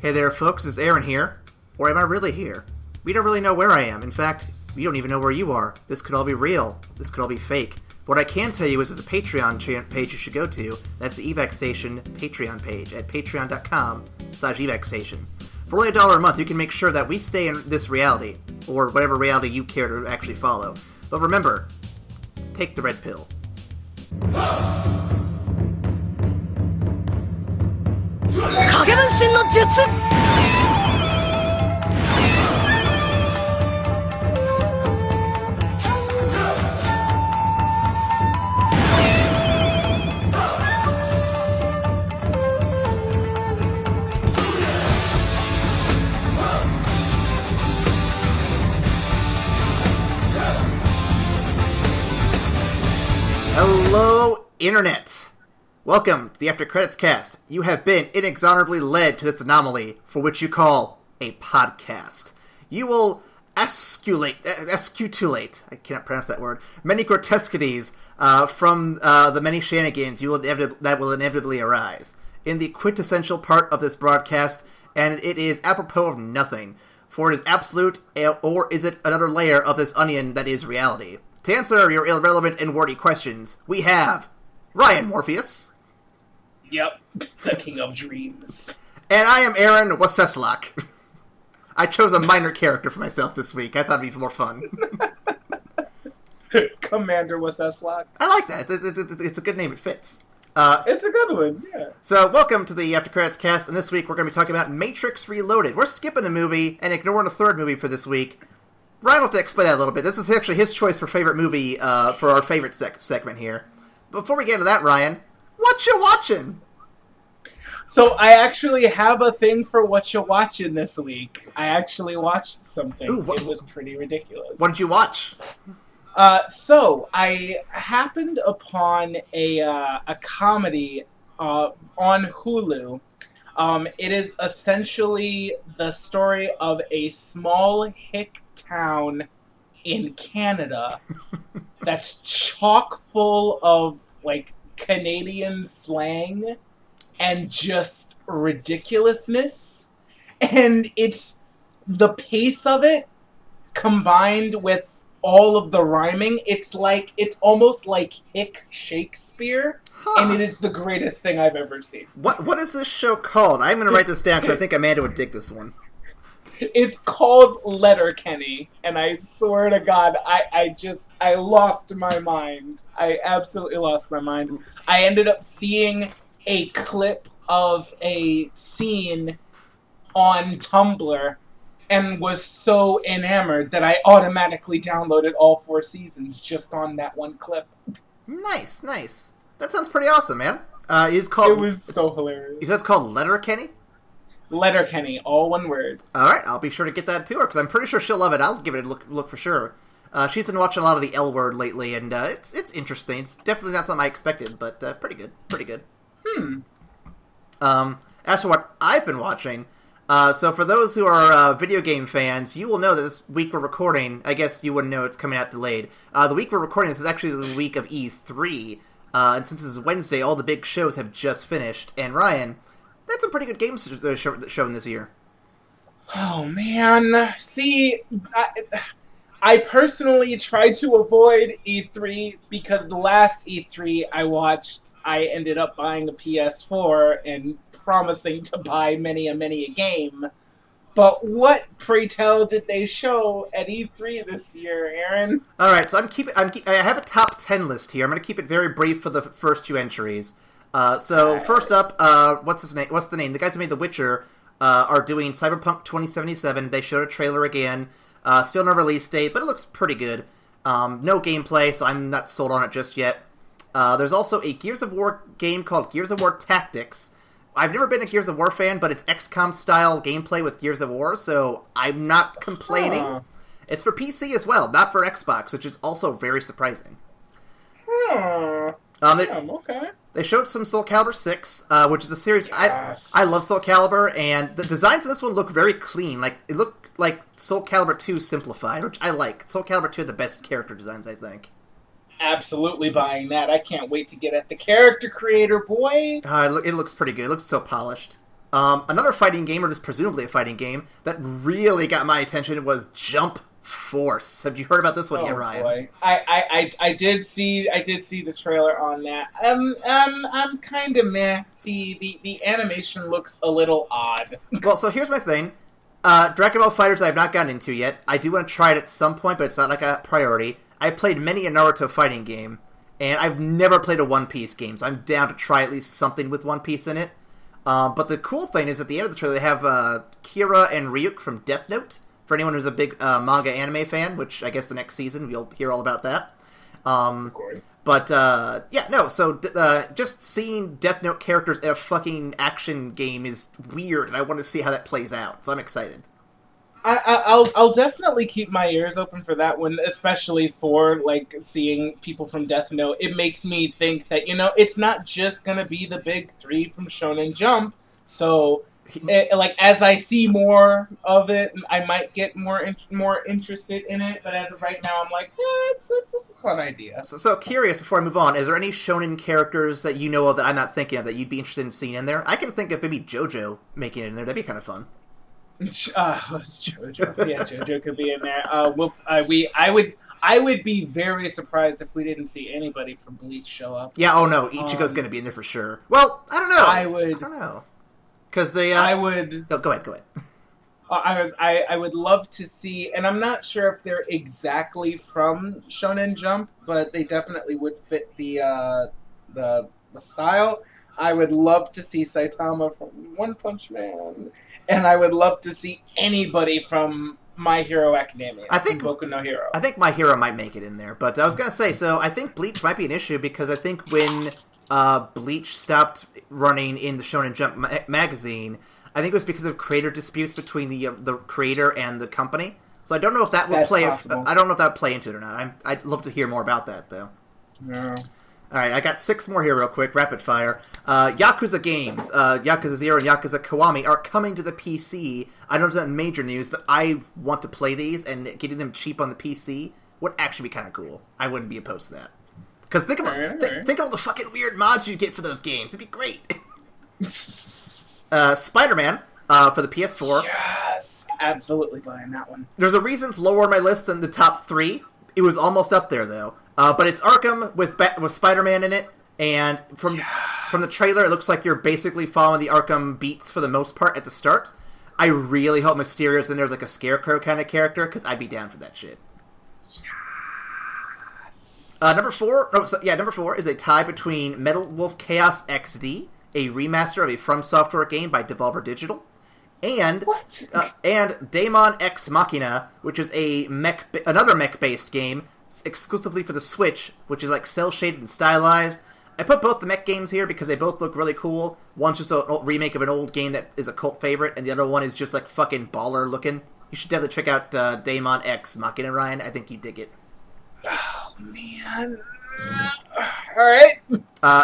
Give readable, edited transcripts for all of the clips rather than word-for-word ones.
Hey there, folks, it's Aaron here. Or am I really here? We don't really know where I am. In fact, we don't even know where you are. This could all be real. This could all be fake. But what I can tell you is there's a Patreon page you should go to. That's the evacstation Patreon page at patreon.com/evacstation. For only $1 a month, you can make sure that we stay in this reality, or whatever reality you care to actually follow. But remember, take the red pill. Hello, Internet! Welcome to the After Credits Cast. You have been inexorably led to this anomaly for which you call a podcast. You will escutulate, I cannot pronounce that word, many grotesquities from the many shenanigans that will inevitably arise in the quintessential part of this broadcast, and it is apropos of nothing, for it is absolute, or is it another layer of this onion that is reality? To answer your irrelevant and wordy questions, we have Ryan Morpheus. Yep, the King of Dreams. And I am Aaron Waseslak. I chose a minor character for myself this week. I thought it'd be more fun. Commander Waseslak. I like that. It's a good name. It fits. It's a good one, yeah. So, welcome to the After Credits Cast, and this week we're going to be talking about Matrix Reloaded. We're skipping a movie and ignoring the third movie for this week. Ryan will have to explain that a little bit. This is actually his choice for favorite movie for our favorite segment here. Before we get into that, Ryan, what you watching? So I actually have a thing for what you're watching this week. I actually watched something. Ooh, it was pretty ridiculous. What did you watch? So I happened upon a comedy on Hulu. It is essentially the story of a small hick town in Canada that's chock full of, like, Canadian slang and just ridiculousness. And it's the pace of it combined with all of the rhyming. It's almost like hick Shakespeare. Huh. And it is the greatest thing I've ever seen. What is this show called? I'm going to write this down because I think Amanda would dig this one. It's called Letterkenny, and I swear to God, I lost my mind. I absolutely lost my mind. I ended up seeing a clip of a scene on Tumblr and was so enamored that I automatically downloaded all 4 seasons just on that one clip. Nice. That sounds pretty awesome, man. It was so hilarious. You said it's called Letterkenny? Letterkenny, all one word. Alright, I'll be sure to get that to her, because I'm pretty sure she'll love it. I'll give it a look for sure. She's been watching a lot of the L Word lately, and it's interesting. It's definitely not something I expected, but pretty good. As for what I've been watching, so for those who are video game fans, you will know that this week we're recording, I guess you wouldn't know, it's coming out delayed. The week we're recording this is actually the week of E3, and since this is Wednesday, all the big shows have just finished, and Ryan, that's some pretty good games shown this year. Oh, man. See, I personally tried to avoid E3 because the last E3 I watched, I ended up buying a PS4 and promising to buy many a game. But what, pray tell, did they show at E3 this year, Aaron? Alright, so I have a top 10 list here. I'm going to keep it very brief for the first 2 entries. First up, what's the name? The guys who made The Witcher are doing Cyberpunk 2077. They showed a trailer again. Still no release date, but it looks pretty good. No gameplay, so I'm not sold on it just yet. There's also a Gears of War game called Gears of War Tactics. I've never been a Gears of War fan, but it's XCOM-style gameplay with Gears of War, so I'm not complaining. Huh. It's for PC as well, not for Xbox, which is also very surprising. Okay. They showed some Soul Calibur 6, which is a series... Yes. I love Soul Calibur, and the designs in this one look very clean. Like, it looked like Soul Calibur 2 simplified, which I like. Soul Calibur 2 had the best character designs, I think. Absolutely buying that. I can't wait to get at the character creator, boy. It looks pretty good. It looks so polished. Another fighting game, or just presumably a fighting game, that really got my attention was Jump Force. Have you heard about this one yet, Ryan? Boy. I did see the trailer on that. I'm kind of meh. The animation looks a little odd. Well, so here's my thing. Dragon Ball FighterZ I have not gotten into yet. I do want to try it at some point, but it's not like a priority. I played many a Naruto fighting game, and I've never played a One Piece game, so I'm down to try at least something with One Piece in it. But the cool thing is, at the end of the trailer, they have Kira and Ryuk from Death Note. For anyone who's a big manga anime fan, which I guess the next season you'll hear all about that. Of course. But, so just seeing Death Note characters in a fucking action game is weird, and I want to see how that plays out, so I'm excited. I'll definitely keep my ears open for that one, especially for, like, seeing people from Death Note. It makes me think that, it's not just gonna be the big three from Shonen Jump, so... as I see more of it, I might get more interested in it. But as of right now, I'm like, it's a fun idea. So curious, before I move on, is there any shonen characters that you know of that I'm not thinking of that you'd be interested in seeing in there? I can think of maybe JoJo making it in there. That'd be kind of fun. JoJo, yeah, JoJo could be in there. I would be very surprised if we didn't see anybody from Bleach show up. Yeah, oh no, Ichigo's going to be in there for sure. Well, I don't know. I don't know. Because they, I would... No, go ahead. I would love to see, and I'm not sure if they're exactly from Shonen Jump, but they definitely would fit the style. I would love to see Saitama from One Punch Man, and I would love to see anybody from My Hero Academia. I think Boku no Hero. I think My Hero might make it in there, but I was gonna say, so I think Bleach might be an issue because I think when Bleach stopped running in the Shonen Jump magazine, I think it was because of creator disputes between the creator and the company. So I don't know if that will play. I don't know if that would play into it or not. I'd love to hear more about that though. No. All right, I got 6 more here real quick, rapid fire. Yakuza games, Yakuza 0 and Yakuza Kiwami are coming to the PC. I know it's not major news, but I want to play these, and getting them cheap on the PC would actually be kind of cool. I wouldn't be opposed to that. Because think of all the fucking weird mods you get for those games. It'd be great. Spider-Man for the PS4. Yes, absolutely buying that one. There's a reason it's lower on my list than the top 3. It was almost up there, though. But it's Arkham with Spider-Man in it, and from the trailer, it looks like you're basically following the Arkham beats for the most part at the start. I really hope Mysterio's in there as like a Scarecrow kind of character, because I'd be down for that shit. Number 4 is a tie between Metal Wolf Chaos XD, a remaster of a From Software game by Devolver Digital, and Daemon X Machina, which is another mech-based game exclusively for the Switch, which is like cel-shaded and stylized. I put both the mech games here because they both look really cool. One's just a remake of an old game that is a cult favorite, and the other one is just like fucking baller looking. You should definitely check out Daemon X Machina, Ryan. I think you'd dig it. Oh, man. Alright.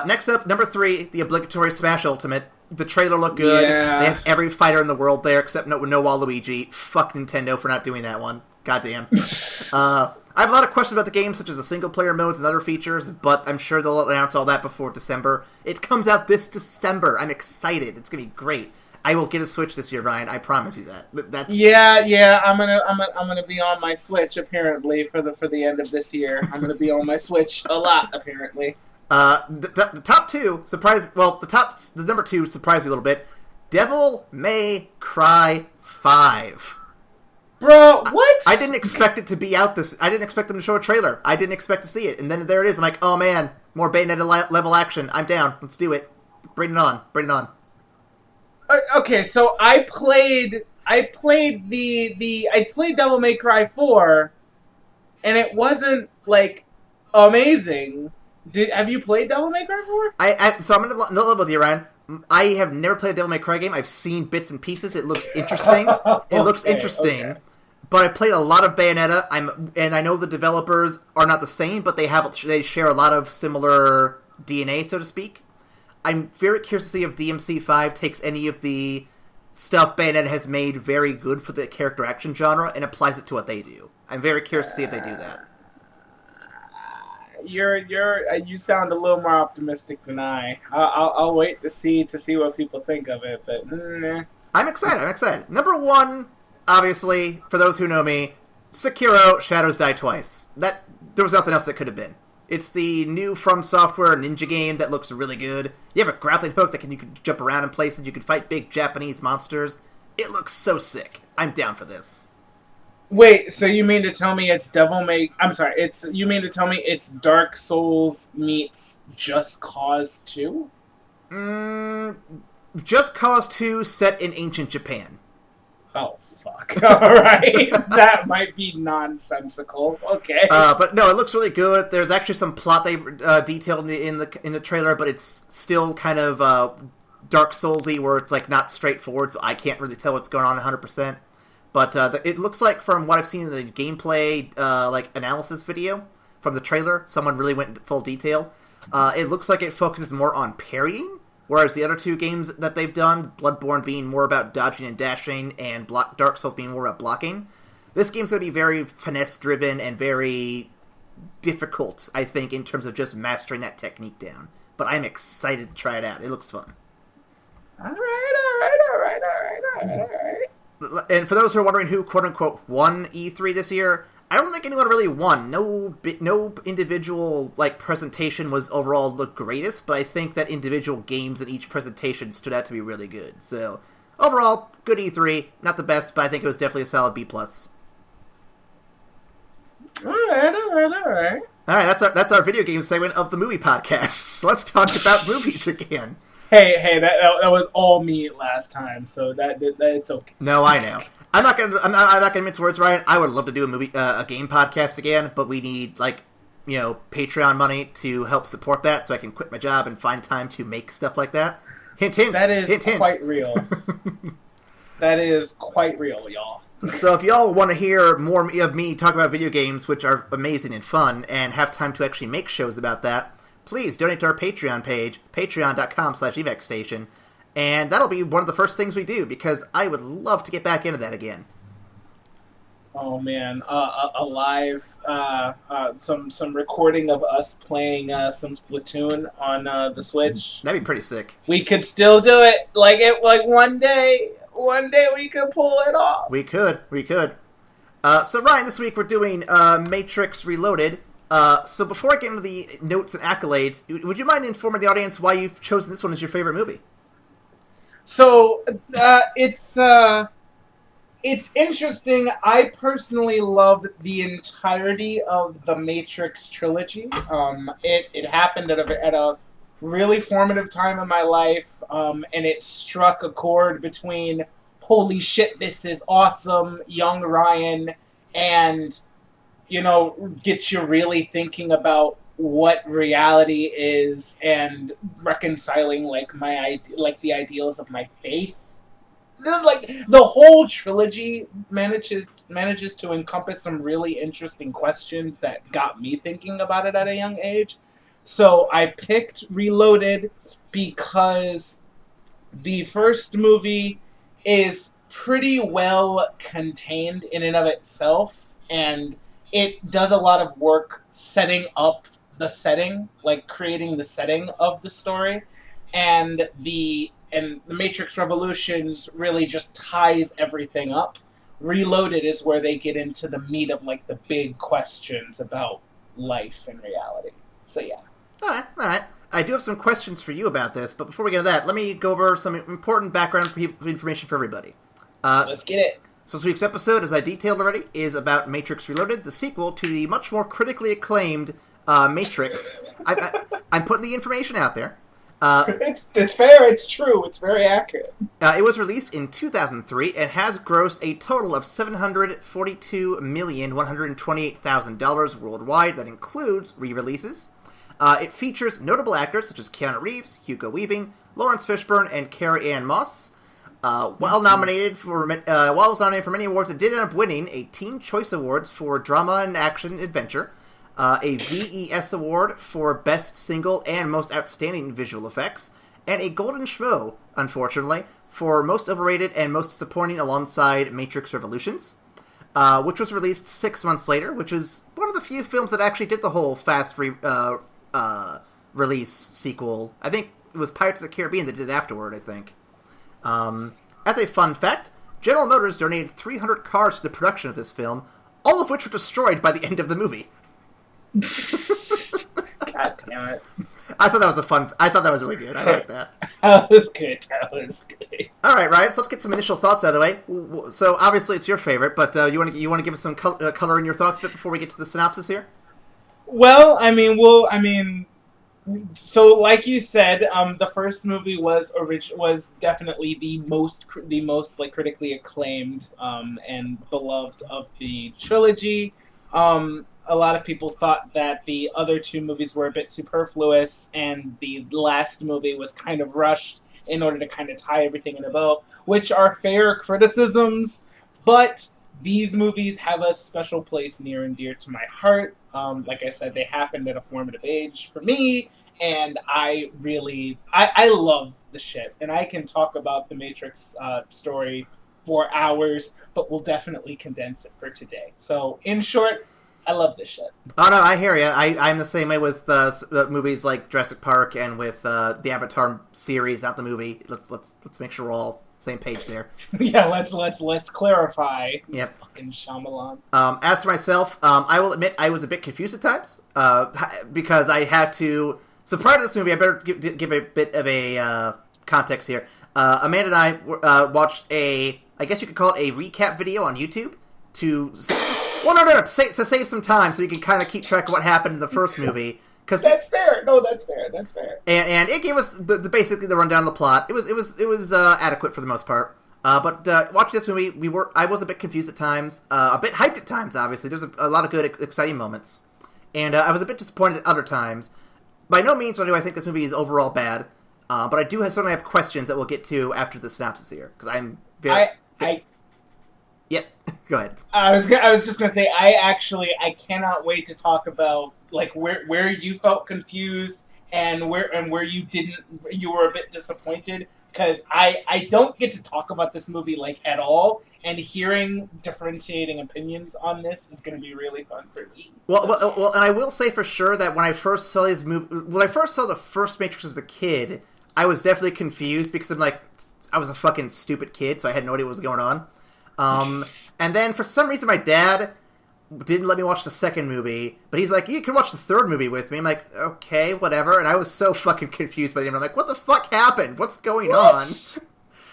Next up, number 3, the obligatory Smash Ultimate. The trailer looked good. Yeah. They have every fighter in the world there except no Waluigi. Fuck Nintendo for not doing that one. Goddamn. I have a lot of questions about the game, such as the single-player modes and other features, but I'm sure they'll announce all that before December. It comes out this December. I'm excited. It's going to be great. I will get a Switch this year, Ryan. I promise you that. Yeah. I'm gonna be on my Switch apparently for the end of this year. I'm gonna be on my Switch a lot apparently. The top 2 surprised. Well, the number 2 surprised me a little bit. Devil May Cry 5. Bro, what? I didn't expect it to be out this. I didn't expect them to show a trailer. I didn't expect to see it, and then there it is. I'm like, oh man, more Bayonetta level action. I'm down. Let's do it. Bring it on. Okay, so I played Devil May Cry 4, and it wasn't like amazing. Have you played Devil May Cry 4? So I'm gonna level with you, Ryan. I have never played a Devil May Cry game. I've seen bits and pieces. It looks interesting. Okay. But I played a lot of Bayonetta. And I know the developers are not the same, but they share a lot of similar DNA, so to speak. I'm very curious to see if DMC5 takes any of the stuff Bayonetta has made very good for the character action genre and applies it to what they do. I'm very curious to see if they do that. you sound a little more optimistic than I. I'll wait to see what people think of it, but nah. I'm excited. Number one, obviously, for those who know me, Sekiro: Shadows Die Twice. There was nothing else that could have been. It's the new From Software ninja game that looks really good. You have a grappling hook that you can jump around in places. You can fight big Japanese monsters. It looks so sick. I'm down for this. Wait, so you mean to tell me it's you mean to tell me it's Dark Souls meets Just Cause 2? Just Cause 2 set in ancient Japan. Oh, fuck. Alright. That might be nonsensical. Okay. But no, it looks really good. There's actually some plot they detailed in the trailer, but it's still kind of Dark Souls-y, where it's like not straightforward, so I can't really tell what's going on 100%. But it looks like, from what I've seen in the gameplay analysis video from the trailer, someone really went into full detail. It looks like it focuses more on parrying, whereas the other two games that they've done, Bloodborne being more about dodging and dashing, and Dark Souls being more about blocking, this game's going to be very finesse-driven and very difficult, I think, in terms of just mastering that technique down. But I'm excited to try it out. It looks fun. Alright. And for those who are wondering who, quote-unquote, won E3 this year, I don't think anyone really won. No individual presentation was overall the greatest, but I think that individual games in each presentation stood out to be really good. So, overall, good E3. Not the best, but I think it was definitely a solid B+. Alright. Alright, that's our video game segment of the movie podcast. So let's talk about movies again. Hey, that was all me last time, so that it's okay. No, I know. I'm not gonna mince words, Ryan. I would love to do a game podcast again, but we need Patreon money to help support that, so I can quit my job and find time to make stuff like that. Hint, hint. That is hint, quite hint. real. That is quite real, y'all. So if y'all want to hear more of me talk about video games, which are amazing and fun, and have time to actually make shows about that, please donate to our Patreon page, patreon.com/evacstation, and that'll be one of the first things we do, because I would love to get back into that again. Oh man, a live, some recording of us playing some Splatoon on the Switch. That'd be pretty sick. We could still do it. Like one day we could pull it off. We could. So Ryan, this week we're doing Matrix Reloaded. So before I get into the notes and accolades, would you mind informing the audience why you've chosen this one as your favorite movie? So, it's interesting. I personally love the entirety of the Matrix trilogy. It happened at a really formative time in my life, and it struck a chord between holy shit, this is awesome, young Ryan, and gets you really thinking about what reality is and reconciling the ideals of my faith. The whole trilogy manages to encompass some really interesting questions that got me thinking about it at a young age. So I picked Reloaded because the first movie is pretty well contained in and of itself, and it does a lot of work setting up the setting, creating the setting of the story, and the Matrix Revolutions really just ties everything up. Reloaded is where they get into the meat of the big questions about life and reality. So yeah. All right. I do have some questions for you about this, but before we get to that, let me go over some important background information for everybody. Let's get it. So this week's episode, as I detailed already, is about Matrix Reloaded, the sequel to the much more critically acclaimed Matrix. I'm putting the information out there. It's fair, it's true, it's very accurate. It was released in 2003 and has grossed a total of $742,128,000 worldwide. That includes re-releases. It features notable actors such as Keanu Reeves, Hugo Weaving, Lawrence Fishburne, and Carrie-Anne Moss. While it was nominated for many awards, it did end up winning a Teen Choice Awards for Drama and Action Adventure, a VES Award for Best Single and Most Outstanding Visual Effects, and a Golden Schmo, unfortunately, for Most Overrated and Most Disappointing alongside Matrix Revolutions. which was released 6 months later, which is one of the few films that actually did the whole fast release sequel. I think it was Pirates of the Caribbean that did it afterward, I think. As a fun fact, General Motors donated 300 cars to the production of this film, all of which were destroyed by the end of the movie. God damn it. I thought that was really good. I like that. That was good. Alright, Ryan, so let's get some initial thoughts out of the way. So, obviously it's your favorite, but you want to give us some color in your thoughts a bit before we get to the synopsis here? Well, so like you said, the first movie was definitely the most like critically acclaimed and beloved of the trilogy. A lot of people thought that the other two movies were a bit superfluous, and the last movie was kind of rushed in order to kind of tie everything in a bow, which are fair criticisms, but these movies have a special place near and dear to my heart. Like I said, they happened at a formative age for me, and I love the shit. And I can talk about the Matrix story for hours, but we'll definitely condense it for today. So, in short, I love this shit. Oh no, I hear you. I'm the same way with movies like Jurassic Park and with the Avatar series, not the movie. Let's make sure we're all same page there. Yeah, let's clarify. Yep. Fucking Shyamalan. As for myself, I will admit I was a bit confused at times because I had to. So prior to this movie, I better give a bit of a context here. Amanda and I watched I guess you could call it a recap video on YouTube to save some time so you can kind of keep track of what happened in the first movie. That's fair. No, that's fair. And it gave us basically the rundown of the plot. It was adequate for the most part. But watching this movie, I was a bit confused at times, a bit hyped at times. Obviously, there's a lot of good, exciting moments, and I was a bit disappointed at other times. By no means do I think this movie is overall bad, but I do certainly have questions that we'll get to after the synopsis here because I'm very. Yep. Go ahead. I was just gonna say I cannot wait to talk about like where you felt confused and where you were a bit disappointed, because I don't get to talk about this movie like at all, and hearing differentiating opinions on this is gonna be really fun for me. Well, and I will say for sure that when I first saw the first Matrix as a kid, I was definitely confused because I was a fucking stupid kid, so I had no idea what was going on. And then for some reason my dad didn't let me watch the second movie, but he's like, you can watch the third movie with me. I'm like, okay, whatever. And I was so fucking confused by the end. I'm like, what the fuck happened? What's going on?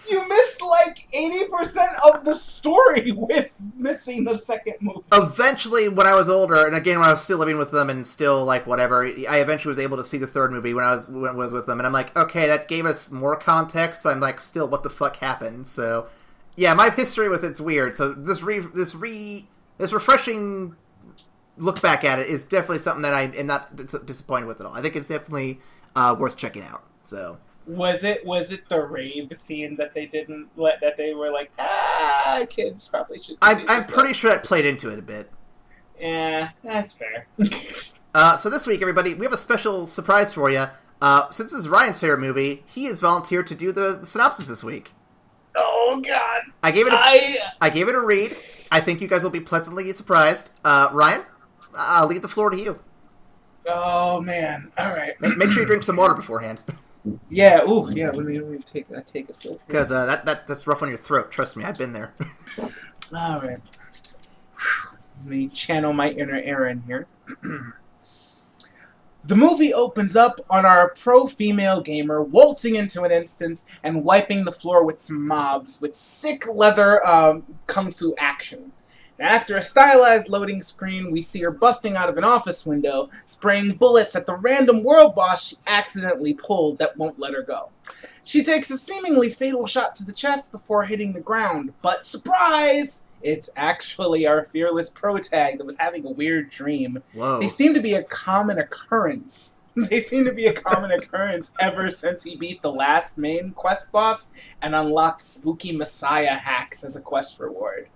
You missed like 80% of the story with missing the second movie. Eventually, when I was older, and again when I was still living with them and still like whatever, I eventually was able to see the third movie when I was with them, and I'm like, okay, that gave us more context, but I'm like, still, what the fuck happened? So. Yeah, my history with it's weird. So this refreshing look back at it is definitely something that I am not disappointed with at all. I think it's definitely worth checking out. So was it the rave scene that they were like, kids probably should. I'm pretty sure that played into it a bit. Yeah, that's fair. So this week, everybody, we have a special surprise for you. Since this is Ryan's favorite movie, he has volunteered to do the synopsis this week. Oh God! I gave it a read. I think you guys will be pleasantly surprised. Ryan, I'll leave the floor to you. Oh man! All right. Make sure you drink some water beforehand. Yeah. Ooh. Yeah. Let me take a sip. Because that's rough on your throat. Trust me, I've been there. All right. Let me channel my inner Aaron here. The movie opens up on our pro-female gamer waltzing into an instance and wiping the floor with some mobs with sick leather kung fu action. Now, after a stylized loading screen, we see her busting out of an office window, spraying bullets at the random world boss she accidentally pulled that won't let her go. She takes a seemingly fatal shot to the chest before hitting the ground, but surprise! It's actually our fearless protag that was having a weird dream. Whoa. They seem to be a common occurrence. Ever since he beat the last main quest boss and unlocked spooky messiah hacks as a quest reward.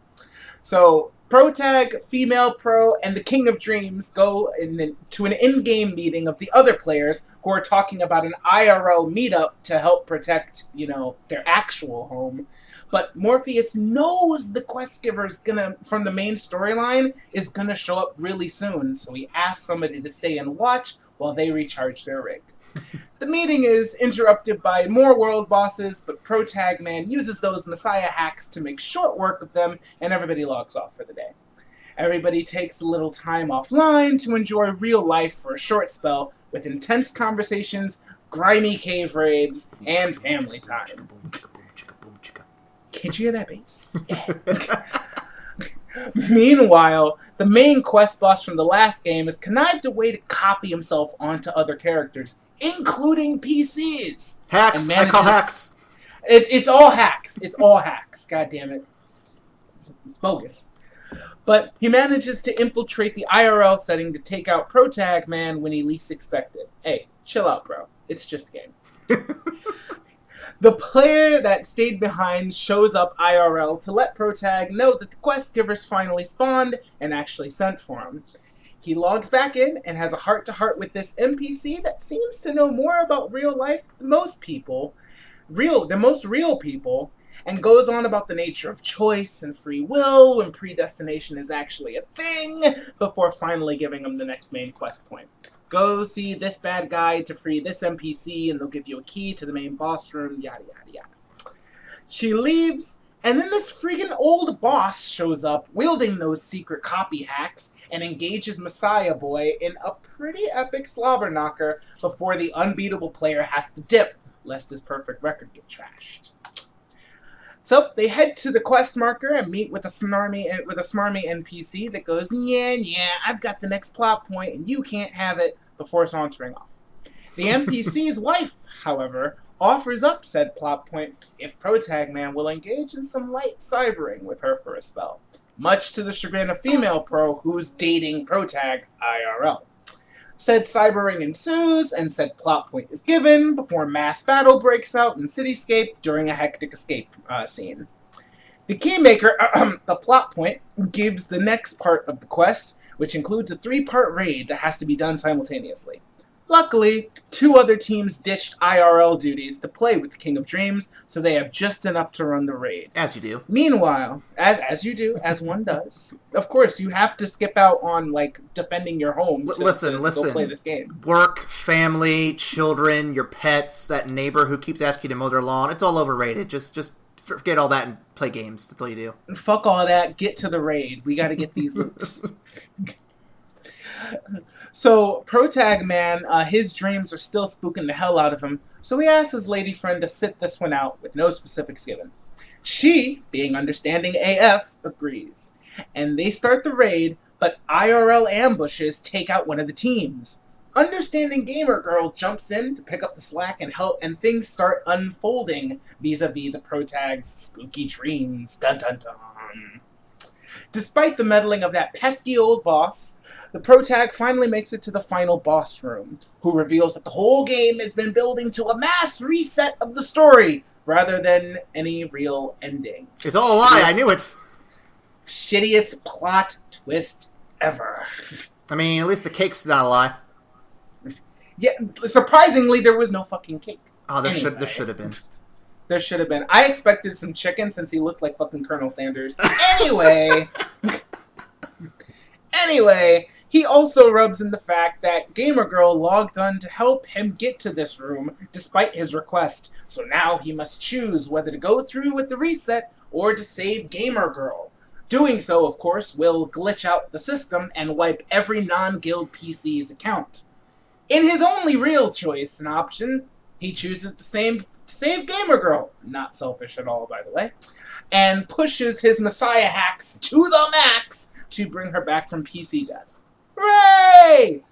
So, Protag, Female Pro, and the King of Dreams go to an in-game meeting of the other players who are talking about an IRL meetup to help protect, their actual home. But Morpheus knows the quest giver is from the main storyline, is gonna show up really soon, so he asks somebody to stay and watch while they recharge their rig. The meeting is interrupted by more world bosses, but Protag Man uses those Messiah hacks to make short work of them, and everybody logs off for the day. Everybody takes a little time offline to enjoy real life for a short spell, with intense conversations, grimy cave raids, and family time. Can't you hear that bass? Yeah. Meanwhile, the main quest boss from the last game has connived a way to copy himself onto other characters, including PCs. Hacks! I call hacks! It's all hacks. It's all hacks. God damn it. It's bogus. But he manages to infiltrate the IRL setting to take out Protag Man when he least expected. Hey, chill out, bro. It's just a game. The player that stayed behind shows up IRL to let Protag know that the quest givers finally spawned and actually sent for him. He logs back in and has a heart-to-heart with this NPC that seems to know more about real life than most people, the most real people, and goes on about the nature of choice and free will when predestination is actually a thing, before finally giving him the next main quest point. Go see this bad guy to free this NPC, and they'll give you a key to the main boss room, yada yada yada. She leaves, and then this freaking old boss shows up, wielding those secret copy hacks, and engages Messiah Boy in a pretty epic slobber knocker before the unbeatable player has to dip, lest his perfect record get trashed. So they head to the quest marker and meet with a smarmy NPC that goes, yeah, I've got the next plot point and you can't have it, before sauntering off. The NPC's wife, however, offers up said plot point if Protag Man will engage in some light cybering with her for a spell, much to the chagrin of Female Pro who's dating Protag IRL. Said cybering ensues, and said plot point is given before mass battle breaks out in Cityscape during a hectic escape scene. The Keymaker, the plot point, gives the next part of the quest, which includes a 3-part raid that has to be done simultaneously. Luckily, 2 other teams ditched IRL duties to play with the King of Dreams, so they have just enough to run the raid. As you do. Meanwhile, as you do, as one does, of course, you have to skip out on, defending your home to go play this game. Work, family, children, your pets, that neighbor who keeps asking you to mow their lawn, it's all overrated. Just forget all that and play games. That's all you do. Fuck all that. Get to the raid. We gotta get these loots. So, Protag Man, his dreams are still spooking the hell out of him, so he asks his lady friend to sit this one out with no specifics given. She, being understanding AF, agrees. And they start the raid, but IRL ambushes take out one of the teams. Understanding Gamer Girl jumps in to pick up the slack and help, and things start unfolding vis-a-vis the Protag's spooky dreams. Dun dun dun. Despite the meddling of that pesky old boss, the Protag finally makes it to the final boss room, who reveals that the whole game has been building to a mass reset of the story, rather than any real ending. It's all a lie, I knew it! Shittiest plot twist ever. I mean, at least the cake's not a lie. Yeah, surprisingly, there was no fucking cake. Oh, there should have been. There should have been. I expected some chicken since he looked like fucking Colonel Sanders. Anyway, he also rubs in the fact that Gamer Girl logged on to help him get to this room despite his request. So now he must choose whether to go through with the reset or to save Gamer Girl. Doing so, of course, will glitch out the system and wipe every non-guild PC's account. In his only real choice and option, he chooses to save Gamer Girl, not selfish at all, by the way, and pushes his Messiah hacks to the max to bring her back from PC death. Hooray!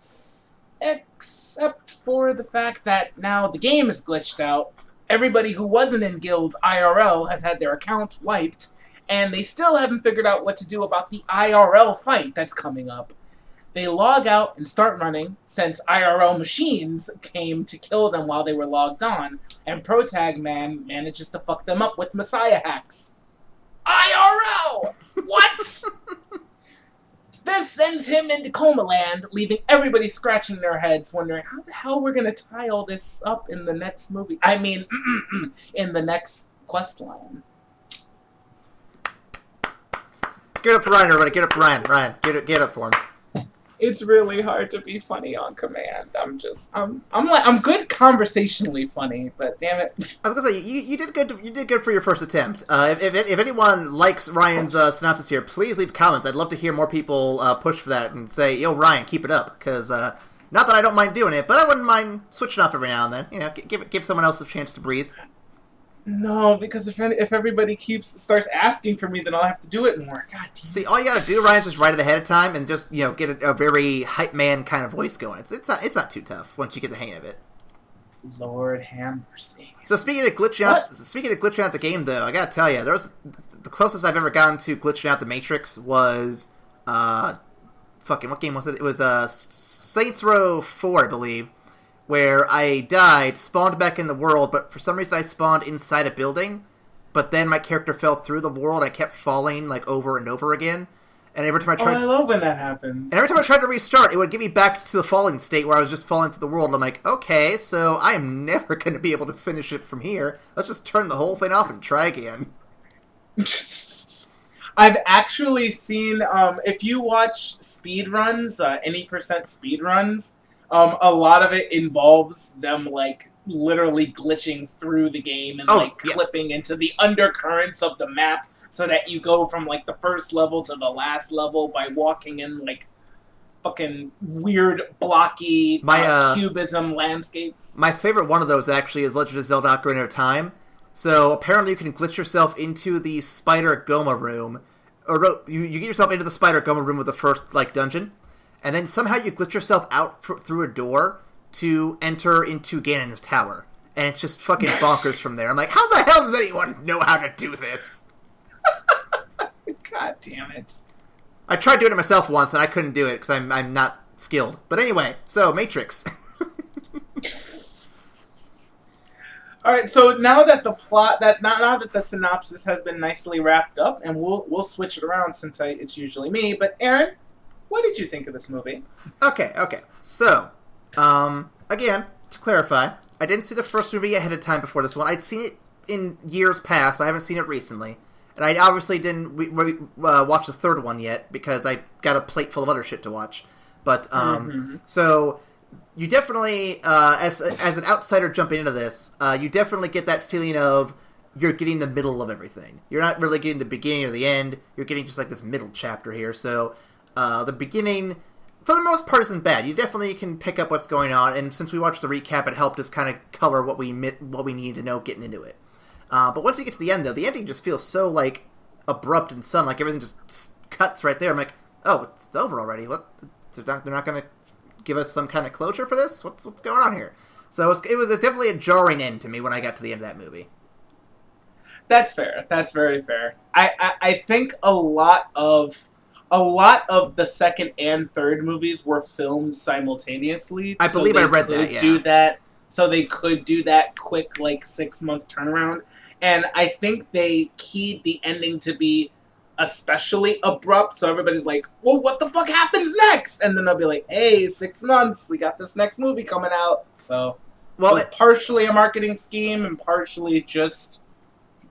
Except for the fact that now the game is glitched out, everybody who wasn't in guilds IRL has had their accounts wiped, and they still haven't figured out what to do about the IRL fight that's coming up. They log out and start running, since IRL machines came to kill them while they were logged on, and Protag Man manages to fuck them up with Messiah hacks. IRL! What? sends him into Coma Land, leaving everybody scratching their heads, wondering how the hell we're going to tie all this up in the next movie. I mean, in the next quest line. Get up for Ryan, everybody. Get up for Ryan. Ryan, get up for him. It's really hard to be funny on command. I'm good conversationally funny, but damn it. I was gonna say you did good. You did good for your first attempt. If anyone likes Ryan's synopsis here, please leave comments. I'd love to hear more people push for that and say, "Yo, Ryan, keep it up." Because not that I don't mind doing it, but I wouldn't mind switching off every now and then. You know, give someone else a chance to breathe. No, because if everybody starts asking for me, then I'll have to do it more. God damn. See, all you gotta do, Ryan, is just write it ahead of time and just get a very hype man kind of voice going. It's not too tough once you get the hang of it. Lord have mercy. So speaking of glitching out the game, though, I gotta tell you, the closest I've ever gotten to glitching out the Matrix was what game was it? It was Saints Row 4, I believe. Where I died, spawned back in the world, but for some reason I spawned inside a building, but then my character fell through the world. I kept falling over and over again, and every time I tried, I love when that happens. And every time I tried to restart, it would get me back to the falling state where I was just falling through the world. And I'm like, okay, so I am never going to be able to finish it from here. Let's just turn the whole thing off and try again. I've actually seen if you watch speedruns, any percent speedruns. A lot of it involves them, literally glitching through the game and, clipping into the undercurrents of the map so that you go from, the first level to the last level by walking in, fucking weird, blocky, cubism landscapes. My favorite one of those, actually, is Legend of Zelda Ocarina of Time. So, apparently you can glitch yourself into the Spider Goma room, or you get yourself into the Spider Goma room with the first, dungeon. And then somehow you glitch yourself out through a door to enter into Ganon's tower. And it's just fucking bonkers from there. I'm like, how the hell does anyone know how to do this? God damn it. I tried doing it myself once, and I couldn't do it because I'm not skilled. But anyway, so, Matrix. Alright, so now that the synopsis has been nicely wrapped up, and we'll switch it around since it's usually me, but Aaron... what did you think of this movie? Okay. So, again, to clarify, I didn't see the first movie ahead of time before this one. I'd seen it in years past, but I haven't seen it recently. And I obviously didn't watch the third one yet, because I got a plate full of other shit to watch. But, so, you definitely, as an outsider jumping into this, you definitely get that feeling of you're getting the middle of everything. You're not really getting the beginning or the end. You're getting just this middle chapter here, so... the beginning, for the most part, isn't bad. You definitely can pick up what's going on, and since we watched the recap, it helped us kind of color what we needed to know getting into it. But once you get to the end, though, the ending just feels so, abrupt and sudden, everything just cuts right there. I'm like, oh, it's over already. What? They're not going to give us some kind of closure for this? What's going on here? So it was definitely a jarring end to me when I got to the end of that movie. That's fair. That's very fair. I think a lot of the second and third movies were filmed simultaneously. I believe I read that, yeah. Do that, so they could do that quick, 6-month turnaround. And I think they keyed the ending to be especially abrupt, so everybody's like, well, what the fuck happens next? And then they'll be like, hey, 6 months, we got this next movie coming out. So, it was partially a marketing scheme and partially just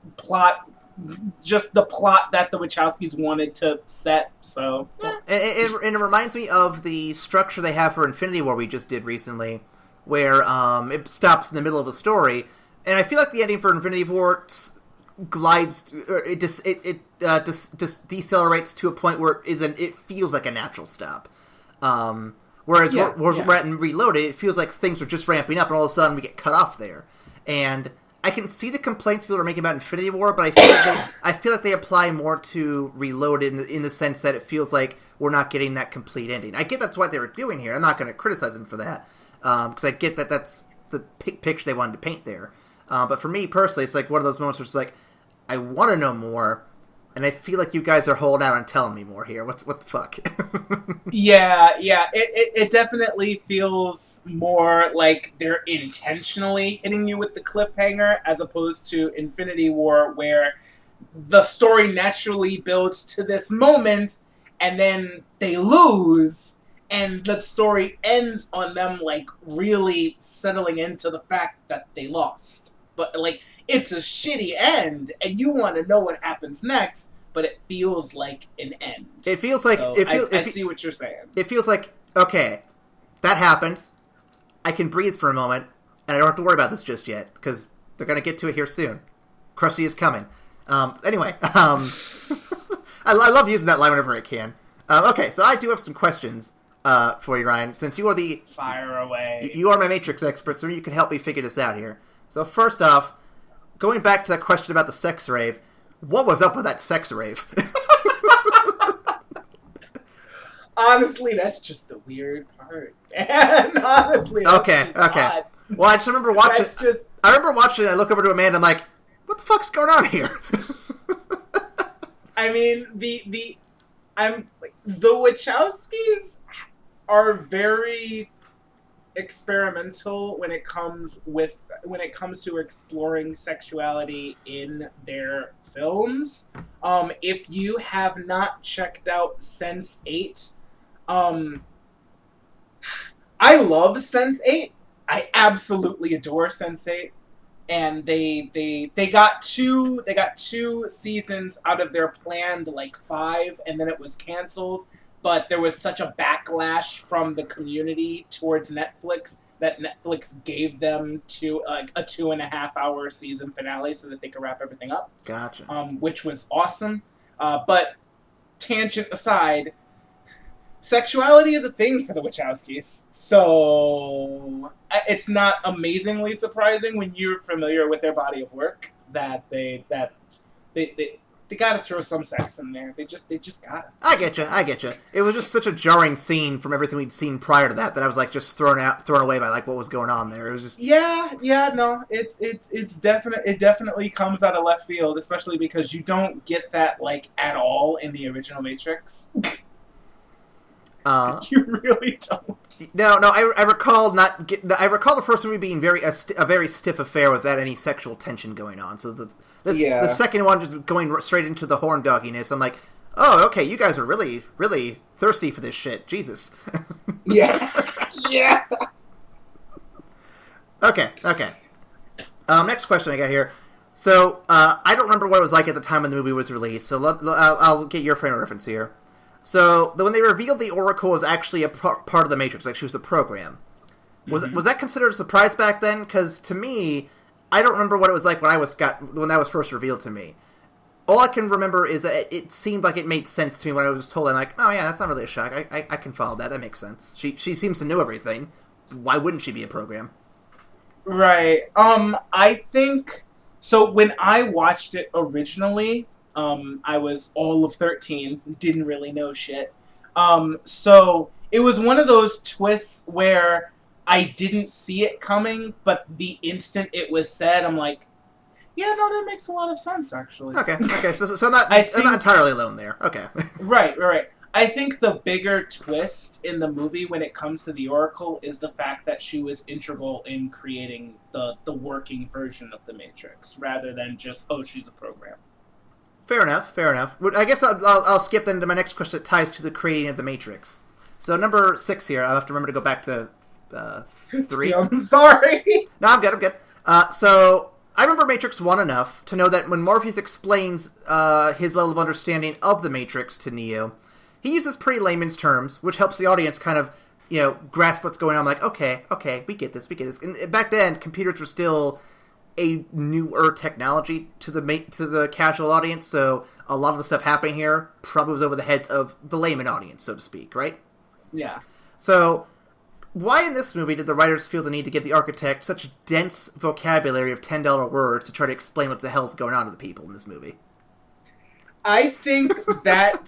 the plot that the Wachowskis wanted to set, so... Yeah. And it reminds me of the structure they have for Infinity War we just did recently, where it stops in the middle of a story, and I feel like the ending for Infinity War glides... It decelerates to a point where it feels like a natural stop. Whereas we're at Reloaded, it feels like things are just ramping up, and all of a sudden we get cut off there. And... I can see the complaints people are making about Infinity War, but I feel like they apply more to Reloaded in the sense that it feels like we're not getting that complete ending. I get that's what they were doing here. I'm not going to criticize them for that, because I get that that's the picture they wanted to paint there. But for me personally, it's one of those moments where it's I want to know more, and I feel like you guys are holding out on telling me more here. What the fuck? Yeah. It definitely feels more like they're intentionally hitting you with the cliffhanger as opposed to Infinity War, where the story naturally builds to this moment, and then they lose, and the story ends on them like really settling into the fact that they lost. But like it's a shitty end, and you want to know what happens next, but it feels like an end. It feels like so I see what you're saying. It feels like, okay, that happened. I can breathe for a moment, and I don't have to worry about this just yet because they're going to get to it here soon. Krusty is coming. Anyway, I love using that line whenever I can. Okay, so I do have some questions for you, Ryan. Since you are fire away, you are my Matrix expert, so you can help me figure this out here. So first off, going back to that question about the sex rave, what was up with that sex rave? Honestly, that's just the weird part. And honestly, that's odd. Well, I just remember watching. I remember watching it. I look over to Amanda. I'm like, "What the fuck's going on here?" I mean, the Wachowskis are very experimental when it comes to exploring sexuality in their films. If you have not checked out Sense8, I love Sense8. I absolutely adore Sense8, and they got two seasons out of their planned like 5, and then it was canceled. But there was such a backlash from the community towards Netflix that Netflix gave them a 2.5-hour season finale so that they could wrap everything up. Gotcha. Which was awesome. But tangent aside, sexuality is a thing for the Wachowskis, so it's not amazingly surprising when you're familiar with their body of work that they gotta throw some sex in there. They just gotta. I get you. It was just such a jarring scene from everything we'd seen prior to that I was like just thrown away by like what was going on there. It was just it definitely comes out of left field, especially because you don't get that like at all in the original Matrix. You really don't. No. I recall the first movie being a very stiff affair without any sexual tension going on. So the second one just going straight into the horn dogginess. I'm like, oh, okay, you guys are really, really thirsty for this shit. Jesus. Yeah. Yeah. Okay. Next question I got here. So I don't remember what it was like at the time when the movie was released. So I'll get your frame of reference here. So when they revealed the Oracle was actually a part of the Matrix, like she was a program, was that considered a surprise back then? Because to me, I don't remember what it was like when that was first revealed to me. All I can remember is that it seemed like it made sense to me when I was told. I'm like, oh yeah, that's not really a shock. I can follow that. That makes sense. She seems to know everything. Why wouldn't she be a program? Right. I think so. When I watched it originally, I was all of 13, didn't really know shit. So it was one of those twists where I didn't see it coming, but the instant it was said, I'm like, yeah, no, that makes a lot of sense, actually. Okay, so I'm not entirely alone there. Okay. Right. I think the bigger twist in the movie when it comes to the Oracle is the fact that she was integral in creating the working version of the Matrix, rather than just, oh, she's a program. Fair enough. I guess I'll skip then to my next question that ties to the creating of the Matrix. So number 6 here, I'll have to remember to go back to 3. I'm sorry. No, I'm good. So I remember Matrix 1 enough to know that when Morpheus explains his level of understanding of the Matrix to Neo, he uses pretty layman's terms, which helps the audience kind of, grasp what's going on. I'm like, okay, we get this. And back then, computers were still a newer technology to the casual audience, so a lot of the stuff happening here probably was over the heads of the layman audience, so to speak, right? Yeah. So, why in this movie did the writers feel the need to give the architect such a dense vocabulary of $10 words to try to explain what the hell's going on to the people in this movie? I think that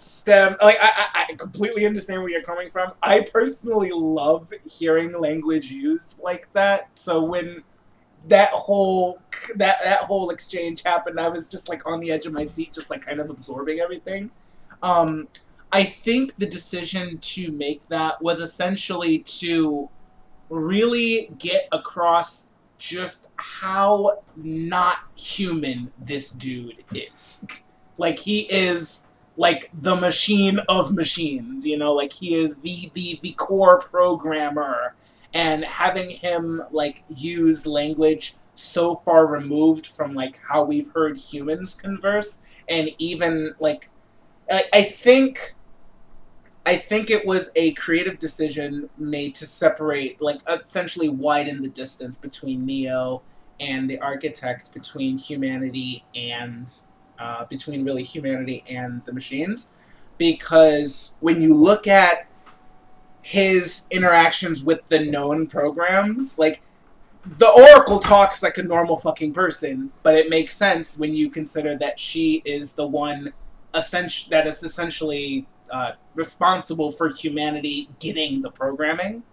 I completely understand where you're coming from. I personally love hearing language used like that, so when that whole exchange happened, I was just like on the edge of my seat, just like kind of absorbing everything. I think the decision to make that was essentially to really get across just how not human this dude is. Like, he is like the machine of machines, you know, like he is the core programmer, and having him like use language so far removed from like how we've heard humans converse, and even like I think it was a creative decision made to separate, like essentially widen the distance between Neo and the architect, between humanity and between really humanity and the machines, because when you look at his interactions with the known programs, like the Oracle talks like a normal fucking person, but it makes sense when you consider that she is the one that is essentially responsible for humanity getting the programming.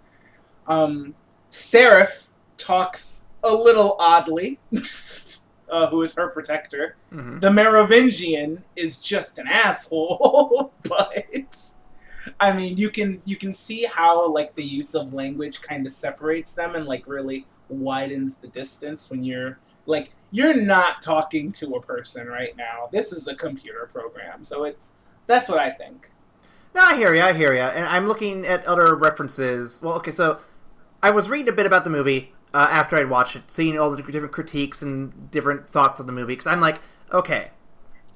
Seraph talks a little oddly, who is her protector. Mm-hmm. The Merovingian is just an asshole, but I mean, you can see how like the use of language kind of separates them and like really widens the distance when you're not talking to a person right now. This is a computer program, so that's what I think. No, I hear you, and I'm looking at other references. Well, okay, so I was reading a bit about the movie after I'd watched it, seeing all the different critiques and different thoughts on the movie, because I'm like, okay,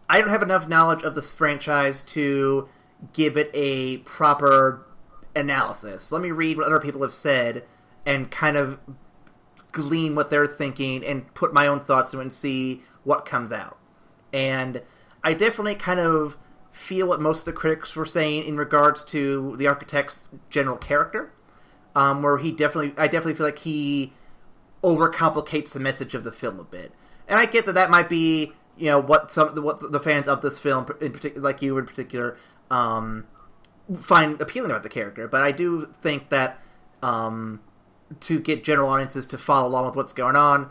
I don't have enough knowledge of this franchise to give it a proper analysis. Let me read what other people have said and kind of glean what they're thinking and put my own thoughts in and see what comes out. And I definitely kind of feel what most of the critics were saying in regards to the architect's general character, where I definitely feel like he overcomplicates the message of the film a bit. And I get that might be, you know, what the fans of this film, in particular, like you in particular, find appealing about the character. But I do think that to get general audiences to follow along with what's going on,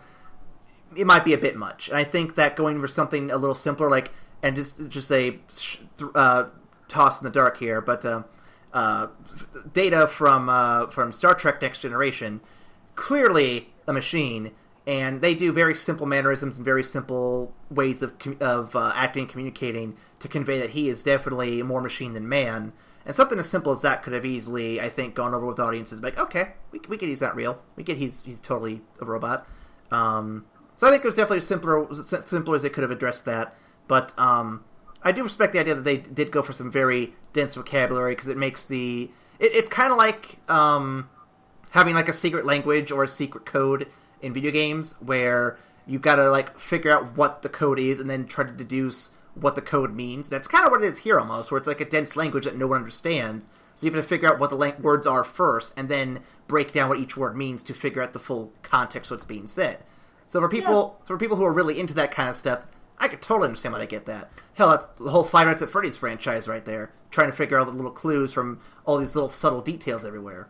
it might be a bit much. And I think that going for something a little simpler, like, and just a toss in the dark here, but Data from Star Trek Next Generation, clearly a machine, and they do very simple mannerisms and very simple ways of acting and communicating to convey that he is definitely more machine than man. And something as simple as that could have easily, I think, gone over with audiences. Like, okay, we get he's not real. We get he's totally a robot. So I think it was definitely simpler as they could have addressed that. But I do respect the idea that they did go for some very dense vocabulary, because it makes it's kind of like having like a secret language or a secret code in video games, where you gotta like figure out what the code is and then try to deduce what the code means. That's kind of what it is here almost, where it's like a dense language that no one understands. So you have to figure out what the words are first, and then break down what each word means to figure out the full context of what's being said. So for people who are really into that kind of stuff, I could totally understand why they get that. Hell, that's the whole Five Nights at Freddy's franchise right there, trying to figure out the little clues from all these little subtle details everywhere.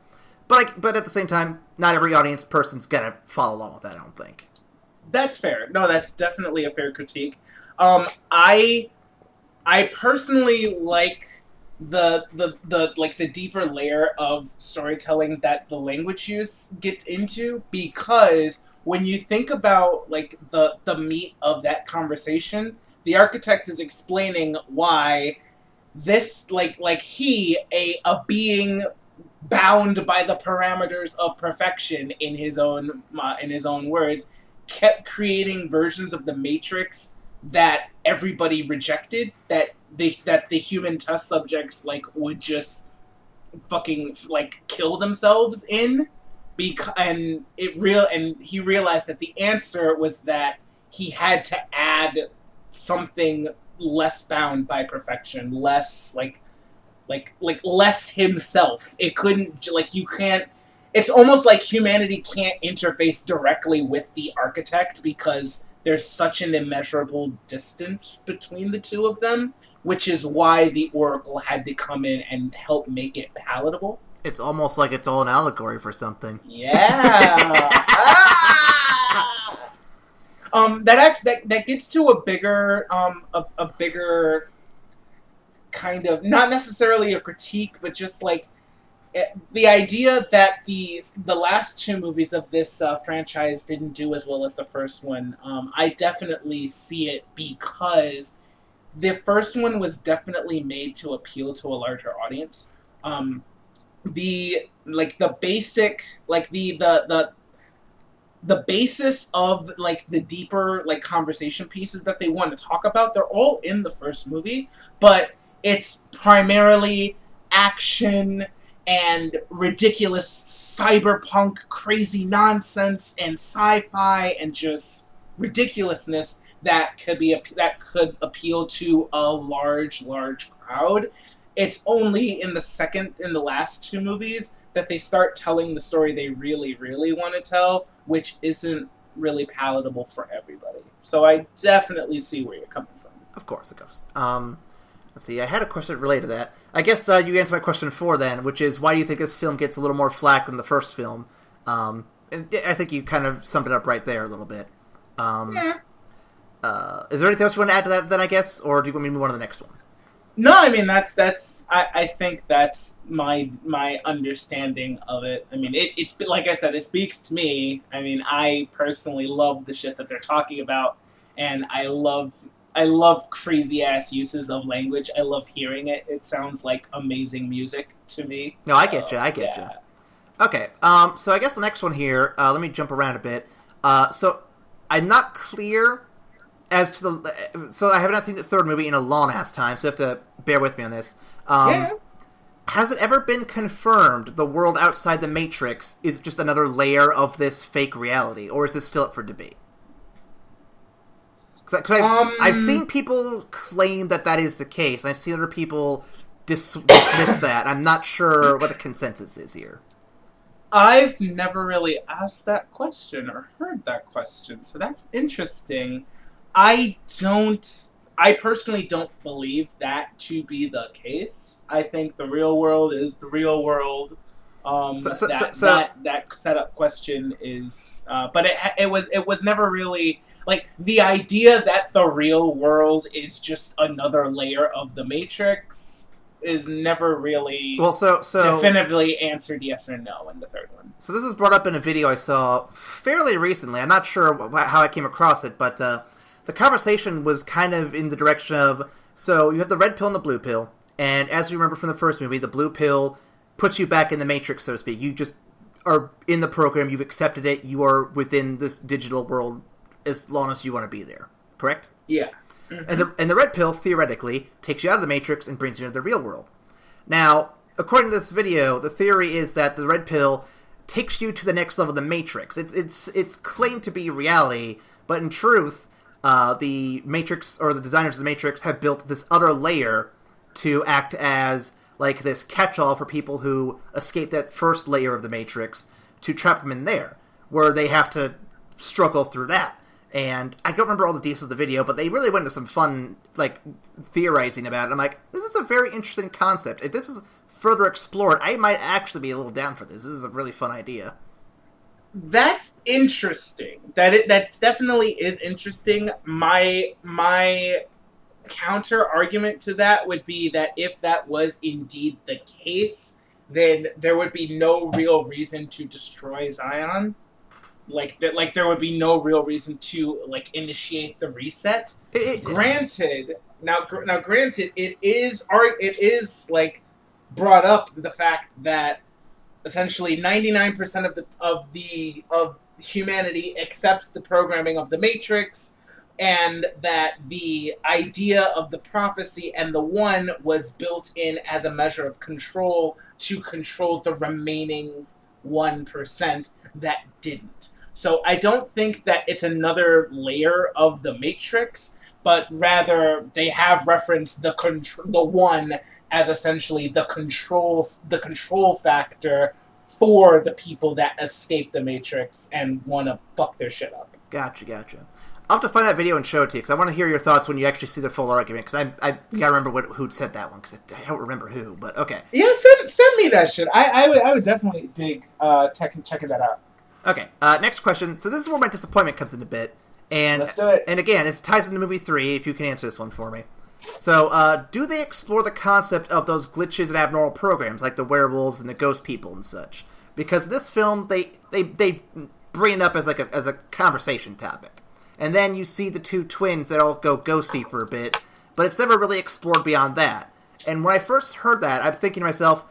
But at the same time, not every audience person's gonna follow along with that, I don't think. That's fair. No, that's definitely a fair critique. I personally like the deeper layer of storytelling that the language use gets into, because when you think about like the meat of that conversation, the architect is explaining why this like he, a being bound by the parameters of perfection in his own words, kept creating versions of the Matrix that everybody rejected, that the human test subjects like would just fucking like kill themselves in, and he realized that the answer was that he had to add something less bound by perfection, less like less himself. It couldn't, like, you can't, it's almost like humanity can't interface directly with the architect because there's such an immeasurable distance between the two of them, which is why the Oracle had to come in and help make it palatable. It's almost like it's all an allegory for something. Yeah. That gets to a bigger kind of, not necessarily a critique, but just like the idea that the last two movies of this franchise didn't do as well as the first one. I definitely see it because the first one was definitely made to appeal to a larger audience. The basic, like the basis of like the deeper like conversation pieces that they want to talk about, they're all in the first movie, but it's primarily action and ridiculous cyberpunk crazy nonsense and sci-fi and just ridiculousness that could appeal to a large crowd. It's only in the last two movies that they start telling the story they really want to tell, which isn't really palatable for everybody. So I definitely see where you're coming from. Of course. Let's see, I had a question related to that. I guess you answered my question 4 then, which is, why do you think this film gets a little more flack than the first film? And I think you kind of summed it up right there a little bit. Yeah. Is there anything else you want to add to that then, I guess? Or do you want me to move on to the next one? No, I mean I think that's my understanding of it. I mean it's like I said, it speaks to me. I mean, I personally love the shit that they're talking about, and I love crazy ass uses of language. I love hearing it. It sounds like amazing music to me. No, so, I get you. Okay, so I guess the next one here, let me jump around a bit. So I'm not clear as to so I have not seen the third movie in a long ass time, so you have to bear with me on this. Has it ever been confirmed the world outside the Matrix is just another layer of this fake reality, or is this still up for debate? Because I've seen people claim that is the case, and I've seen other people dismiss that. I'm not sure what the consensus is here. I've never really asked that question or heard that question, so that's interesting. I personally don't believe that to be the case. I think the real world is the real world. That setup question is, but it was never really like the idea that the real world is just another layer of the Matrix is never really definitively answered yes or no in the third one. So this was brought up in a video I saw fairly recently. I'm not sure how I came across it, but the conversation was kind of in the direction of, so you have the red pill and the blue pill, and as you remember from the first movie, the blue pill puts you back in the Matrix, so to speak. You just are in the program, you've accepted it, you are within this digital world as long as you want to be there. Correct? Yeah. Mm-hmm. And the red pill, theoretically, takes you out of the Matrix and brings you into the real world. Now, according to this video, the theory is that the red pill takes you to the next level of the Matrix. It's claimed to be reality, but in truth, the Matrix, or the designers of the Matrix, have built this other layer to act as like this catch-all for people who escape that first layer of the Matrix, to trap them in there, where they have to struggle through that. And I don't remember all the details of the video, but they really went into some fun, like, theorizing about it. I'm like, this is a very interesting concept. If this is further explored, I might actually be a little down for this. This is a really fun idea. That's interesting. That definitely is interesting. My counter argument to that would be that if that was indeed the case, then there would be no real reason to destroy Zion. Like there would be no real reason to like initiate the reset. Granted, it is like brought up the fact that essentially 99% of humanity accepts the programming of the Matrix, and that the idea of the prophecy and the one was built in as a measure of control to control the remaining 1% that didn't. So I don't think that it's another layer of the Matrix, but rather they have referenced the one as essentially the control factor for the people that escape the Matrix and want to fuck their shit up. Gotcha. I'll have to find that video and show it to you, because I want to hear your thoughts when you actually see the full argument, because I gotta remember who said that one, because I don't remember who, but okay. Yeah, send me that shit. I would definitely dig checking that out. Okay, next question. So this is where my disappointment comes in a bit. And, let's do it. And again, it ties into movie 3, if you can answer this one for me. So, do they explore the concept of those glitches and abnormal programs, like the werewolves and the ghost people and such? Because this film, they bring it up as a conversation topic. And then you see the two twins that all go ghosty for a bit, but it's never really explored beyond that. And when I first heard that, I'm thinking to myself,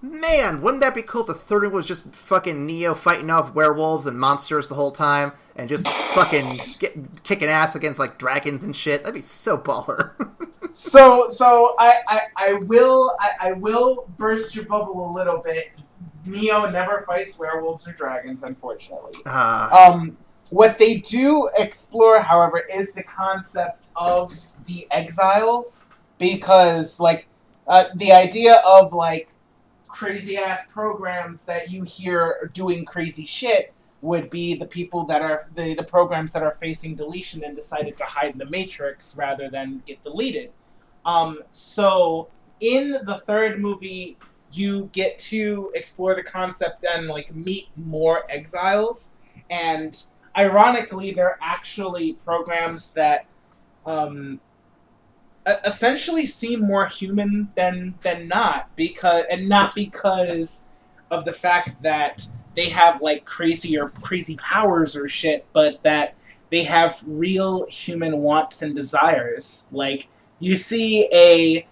man, wouldn't that be cool if the third one was just fucking Neo fighting off werewolves and monsters the whole time, and just fucking kicking ass against, like, dragons and shit? That'd be so baller. So I will burst your bubble a little bit. Neo never fights werewolves or dragons, unfortunately. What they do explore, however, is the concept of the exiles, because, like, the idea of, like, crazy-ass programs that you hear doing crazy shit would be the people that are, the programs that are facing deletion and decided to hide in the Matrix rather than get deleted. So, in the third movie, you get to explore the concept and, like, meet more exiles, and ironically, they're actually programs that, essentially seem more human than not, not because of the fact that they have, like, crazy powers or shit, but that they have real human wants and desires. Like, you see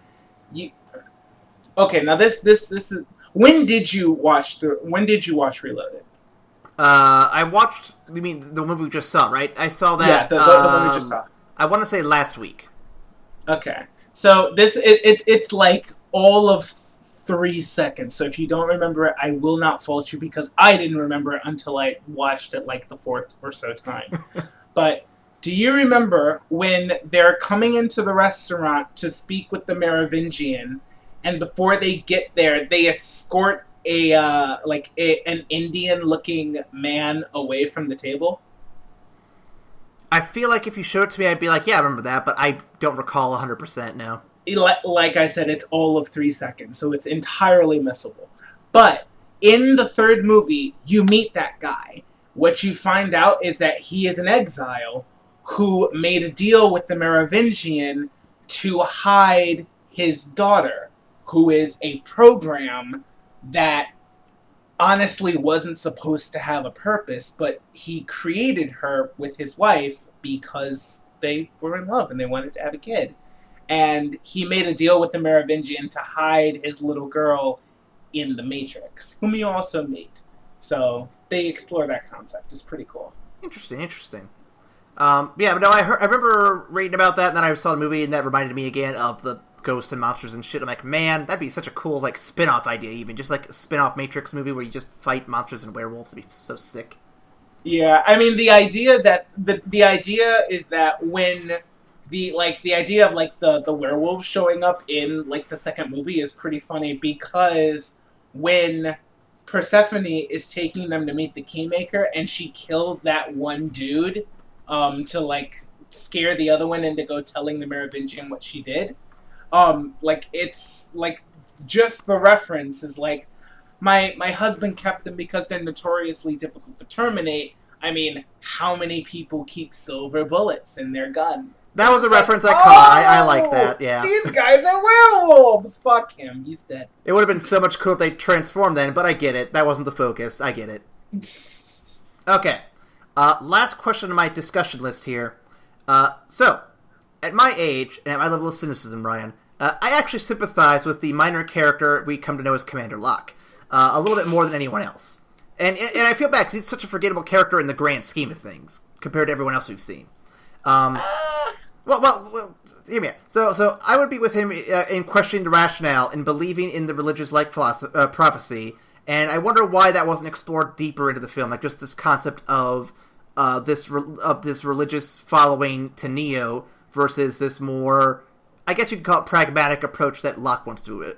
okay, now this is, when did you watch Reloaded? I watched, you mean the movie we just saw, right? I saw that. Yeah, the one we just saw. I want to say last week. Okay. So it's like all of 3 seconds. So if you don't remember it, I will not fault you, because I didn't remember it until I watched it like the 4th or so time. But do you remember when they're coming into the restaurant to speak with the Merovingian, and before they get there, they escort an Indian-looking man away from the table? I feel like if you showed it to me, I'd be like, yeah, I remember that, but I don't recall 100% now. Like I said, it's all of 3 seconds, so it's entirely missable. But in the third movie, you meet that guy. What you find out is that he is an exile who made a deal with the Merovingian to hide his daughter, who is a program that honestly wasn't supposed to have a purpose, but he created her with his wife because they were in love and they wanted to have a kid. And he made a deal with the Merovingian to hide his little girl in the Matrix, whom you also meet. So they explore that concept. It's pretty cool. Interesting. Yeah, but no, I remember reading about that, and then I saw the movie, and that reminded me again of the ghosts and monsters and shit. I'm like, man, that'd be such a cool, like, spin-off idea, even. Just, like, a spin-off Matrix movie where you just fight monsters and werewolves. It'd be so sick. Yeah, I mean, the idea is that when the idea of, like, the werewolves showing up in, like, the second movie is pretty funny, because when Persephone is taking them to meet the Keymaker, and she kills that one dude to, like, scare the other one into go telling the Merovingian what she did. Like, it's, like, just the reference is, like, my husband kept them because they're notoriously difficult to terminate. I mean, how many people keep silver bullets in their gun? That was a reference I caught. I like that, yeah. These guys are werewolves! Fuck him, he's dead. It would have been so much cooler if they transformed then, but I get it. That wasn't the focus. I get it. Okay. Last question on my discussion list here. So, at my age, and at my level of cynicism, Ryan, I actually sympathize with the minor character we come to know as Commander Locke. A little bit more than anyone else. And I feel bad because he's such a forgettable character in the grand scheme of things, compared to everyone else we've seen. Well, hear me out. So I would be with him in questioning the rationale and believing in the religious-like prophecy, and I wonder why that wasn't explored deeper into the film, like just this concept of this religious following to Neo versus this more, I guess you could call it, pragmatic approach that Locke wants to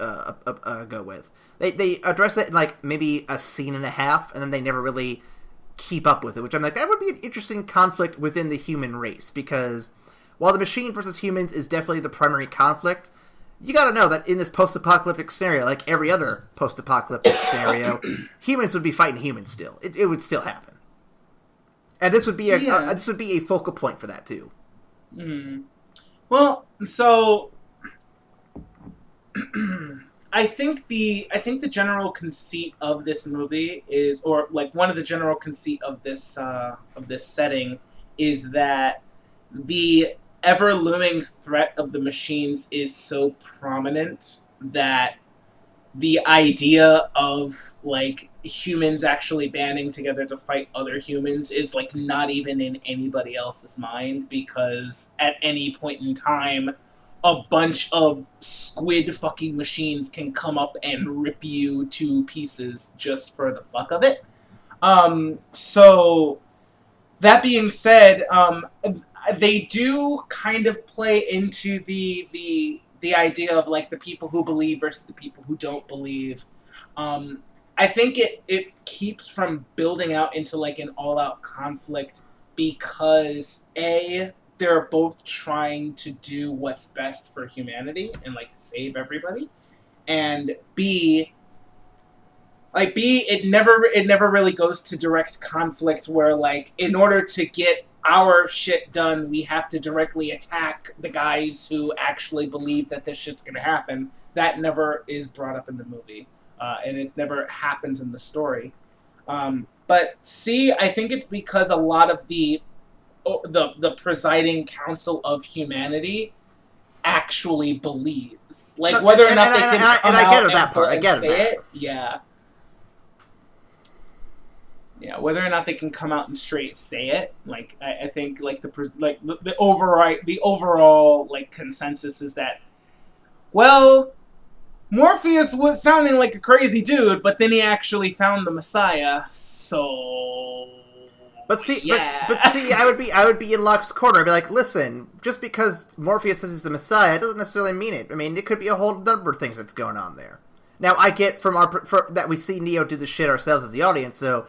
go with. They address it in, like, maybe a scene and a half, and then they never really keep up with it, which I'm like, that would be an interesting conflict within the human race, because while the machine versus humans is definitely the primary conflict, you gotta know that in this post-apocalyptic scenario, like every other post-apocalyptic scenario, humans would be fighting humans still. It would still happen. And this would be a focal point for that, too. Mm. Well, so I think the general conceit of this movie is, or like one of the general conceit of this setting is that the ever looming threat of the machines is so prominent that the idea of like humans actually banding together to fight other humans is like not even in anybody else's mind, because at any point in time a bunch of squid fucking machines can come up and rip you to pieces just for the fuck of it. So that being said, they do kind of play into the idea of like the people who believe versus the people who don't believe. I think it keeps from building out into like an all-out conflict because they're both trying to do what's best for humanity and like to save everybody, and it never really goes to direct conflict where like in order to get our shit done we have to directly attack the guys who actually believe that this shit's gonna happen. That never is brought up in the movie, and it never happens in the story. But C, I think it's because a lot of the presiding council of humanity actually believes, like whether or not they can come out and say it. Yeah, whether or not they can come out and straight say it, like I think like the overall like consensus is that, well, Morpheus was sounding like a crazy dude, but then he actually found the Messiah. So, but see, yeah. but see, I would be in Locke's corner. I'd be like, listen, just because Morpheus says he's the Messiah doesn't necessarily mean it. I mean, it could be a whole number of things that's going on there. Now, I get from that we see Neo do the shit ourselves as the audience, so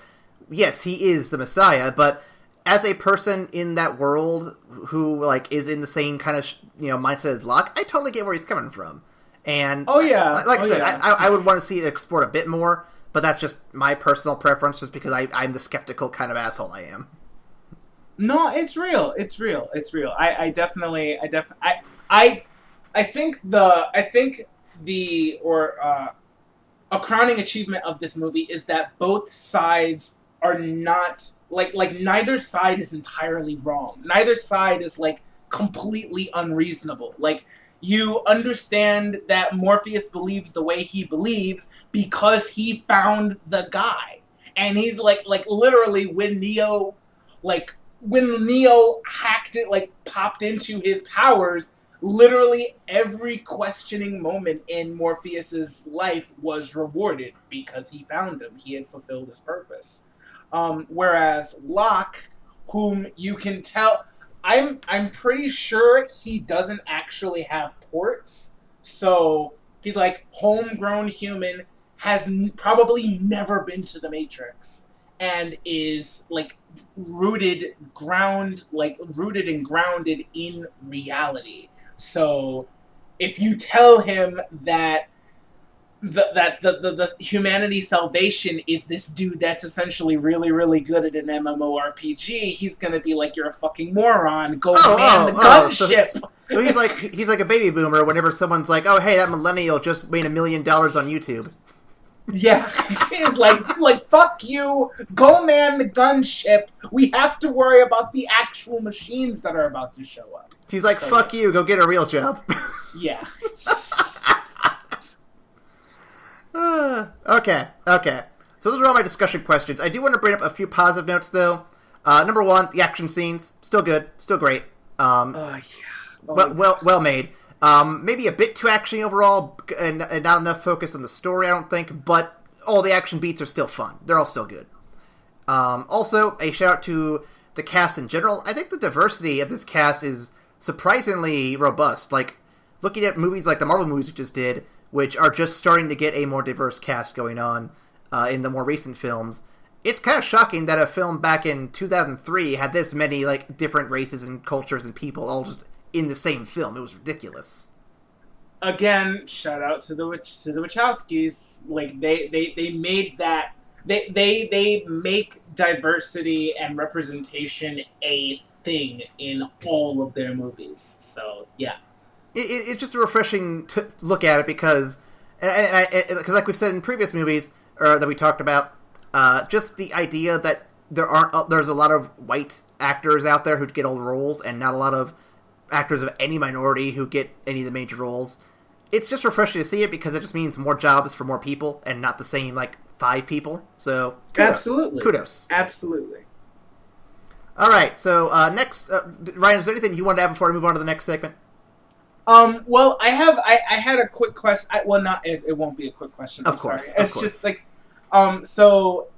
yes, he is the Messiah, but as a person in that world who like is in the same kind of mindset as Locke, I totally get where he's coming from. And I said, I would want to see it explored a bit more, but that's just my personal preference, just because I'm the skeptical kind of asshole I am. No, it's real. I think a crowning achievement of this movie is that both sides are not like neither side is entirely wrong. Neither side is like completely unreasonable. Like, you understand that Morpheus believes the way he believes because he found the guy. And he's like literally when Neo hacked it, like popped into his powers, literally every questioning moment in Morpheus's life was rewarded because he found him. He had fulfilled his purpose. Whereas Locke, whom you can tell, I'm pretty sure he doesn't actually have ports. So he's like homegrown human, has probably never been to the Matrix, and is like rooted and grounded in reality. So if you tell him that the humanity salvation is this dude that's essentially really, really good at an MMORPG, he's gonna be like, you're a fucking moron. Go man the gunship. So he's like a baby boomer whenever someone's like, oh hey, that millennial just made $1 million on YouTube. Yeah, he's like fuck you, go man the gunship. We have to worry about the actual machines that are about to show up. He's like, fuck you, go get a real job. Yeah. Okay. So those are all my discussion questions. I do want to bring up a few positive notes, though. Number one, the action scenes, still good, still great. Well made. Maybe a bit too actiony overall, and not enough focus on the story, I don't think. But all the action beats are still fun. They're all still good. Also, a shout out to the cast in general. I think the diversity of this cast is surprisingly robust. Like, looking at movies like the Marvel movies we just did, which are just starting to get a more diverse cast going on in the more recent films, it's kind of shocking that a film back in 2003 had this many like different races and cultures and people all just in the same film. It was ridiculous. Again, shout out to the Wachowskis. Like they made that they make diversity and representation a thing in all of their movies. So yeah. It's just refreshing to look at it because like we've said in previous movies that we talked about, just the idea that there's a lot of white actors out there who get all the roles and not a lot of actors of any minority who get any of the major roles. It's just refreshing to see it because it just means more jobs for more people and not the same, 5 people. So, kudos. Absolutely. All right, so next, Ryan, is there anything you wanted to add before I move on to the next segment? Well, I had a quick question. It won't be a quick question. Of course. It's just so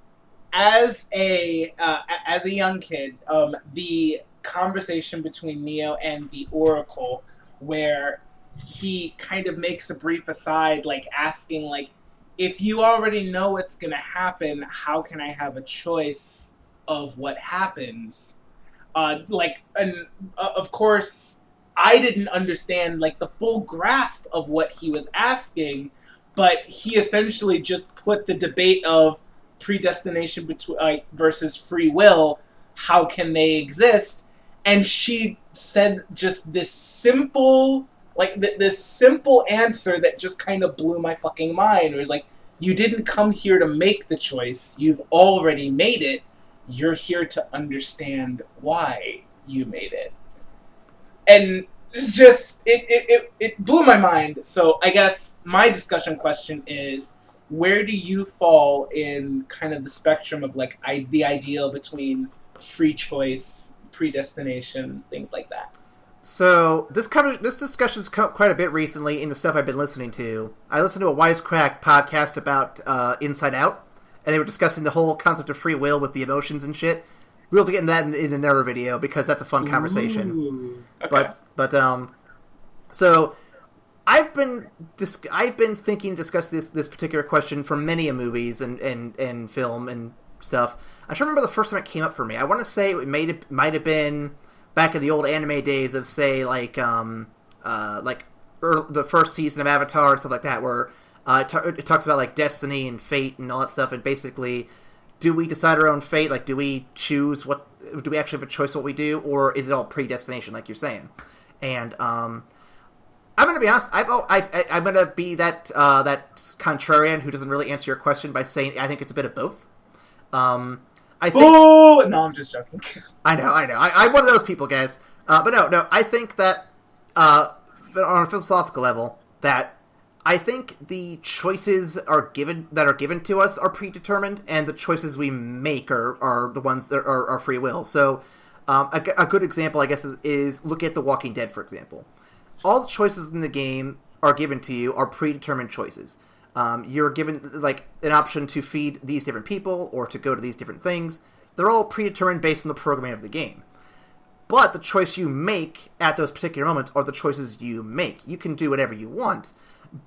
as a young kid, the conversation between Neo and the Oracle, where he kind of makes a brief aside, asking, if you already know what's going to happen, how can I have a choice of what happens? And of course, I didn't understand, the full grasp of what he was asking, but he essentially just put the debate of predestination versus free will, how can they exist? And she said just this simple, this simple answer that just kind of blew my fucking mind. It was you didn't come here to make the choice. You've already made it. You're here to understand why you made it. And it's just, it blew my mind. So I guess my discussion question is, where do you fall in kind of the spectrum of the ideal between free choice, predestination, things like that? So this discussion's come quite a bit recently in the stuff I've been listening to. I listened to a Wisecrack podcast about Inside Out, and they were discussing the whole concept of free will with the emotions and shit. We'll get into that in another video because that's a fun conversation. Ooh, okay. But so I've been thinking to discuss this particular question for many movies and film and stuff. I try to remember the first time it came up for me. I want to say it might have been back in the old anime days of, say, the first season of Avatar and stuff like that, where it talks about destiny and fate and all that stuff, and basically, do we decide our own fate? Do we choose do we actually have a choice what we do, or is it all predestination, like you're saying? And I'm gonna be honest, I'm gonna be that contrarian who doesn't really answer your question by saying I think it's a bit of both. I think. Oh no, I'm just joking. I know. I'm one of those people, guys. But no. I think that on a philosophical level, that I think the choices that are given to us are predetermined, and the choices we make are the ones that are free will. So, a good example, I guess, is look at The Walking Dead, for example. All the choices in the game are given to you are predetermined choices. You're given an option to feed these different people or to go to these different things. They're all predetermined based on the programming of the game. But the choice you make at those particular moments are the choices you make. You can do whatever you want,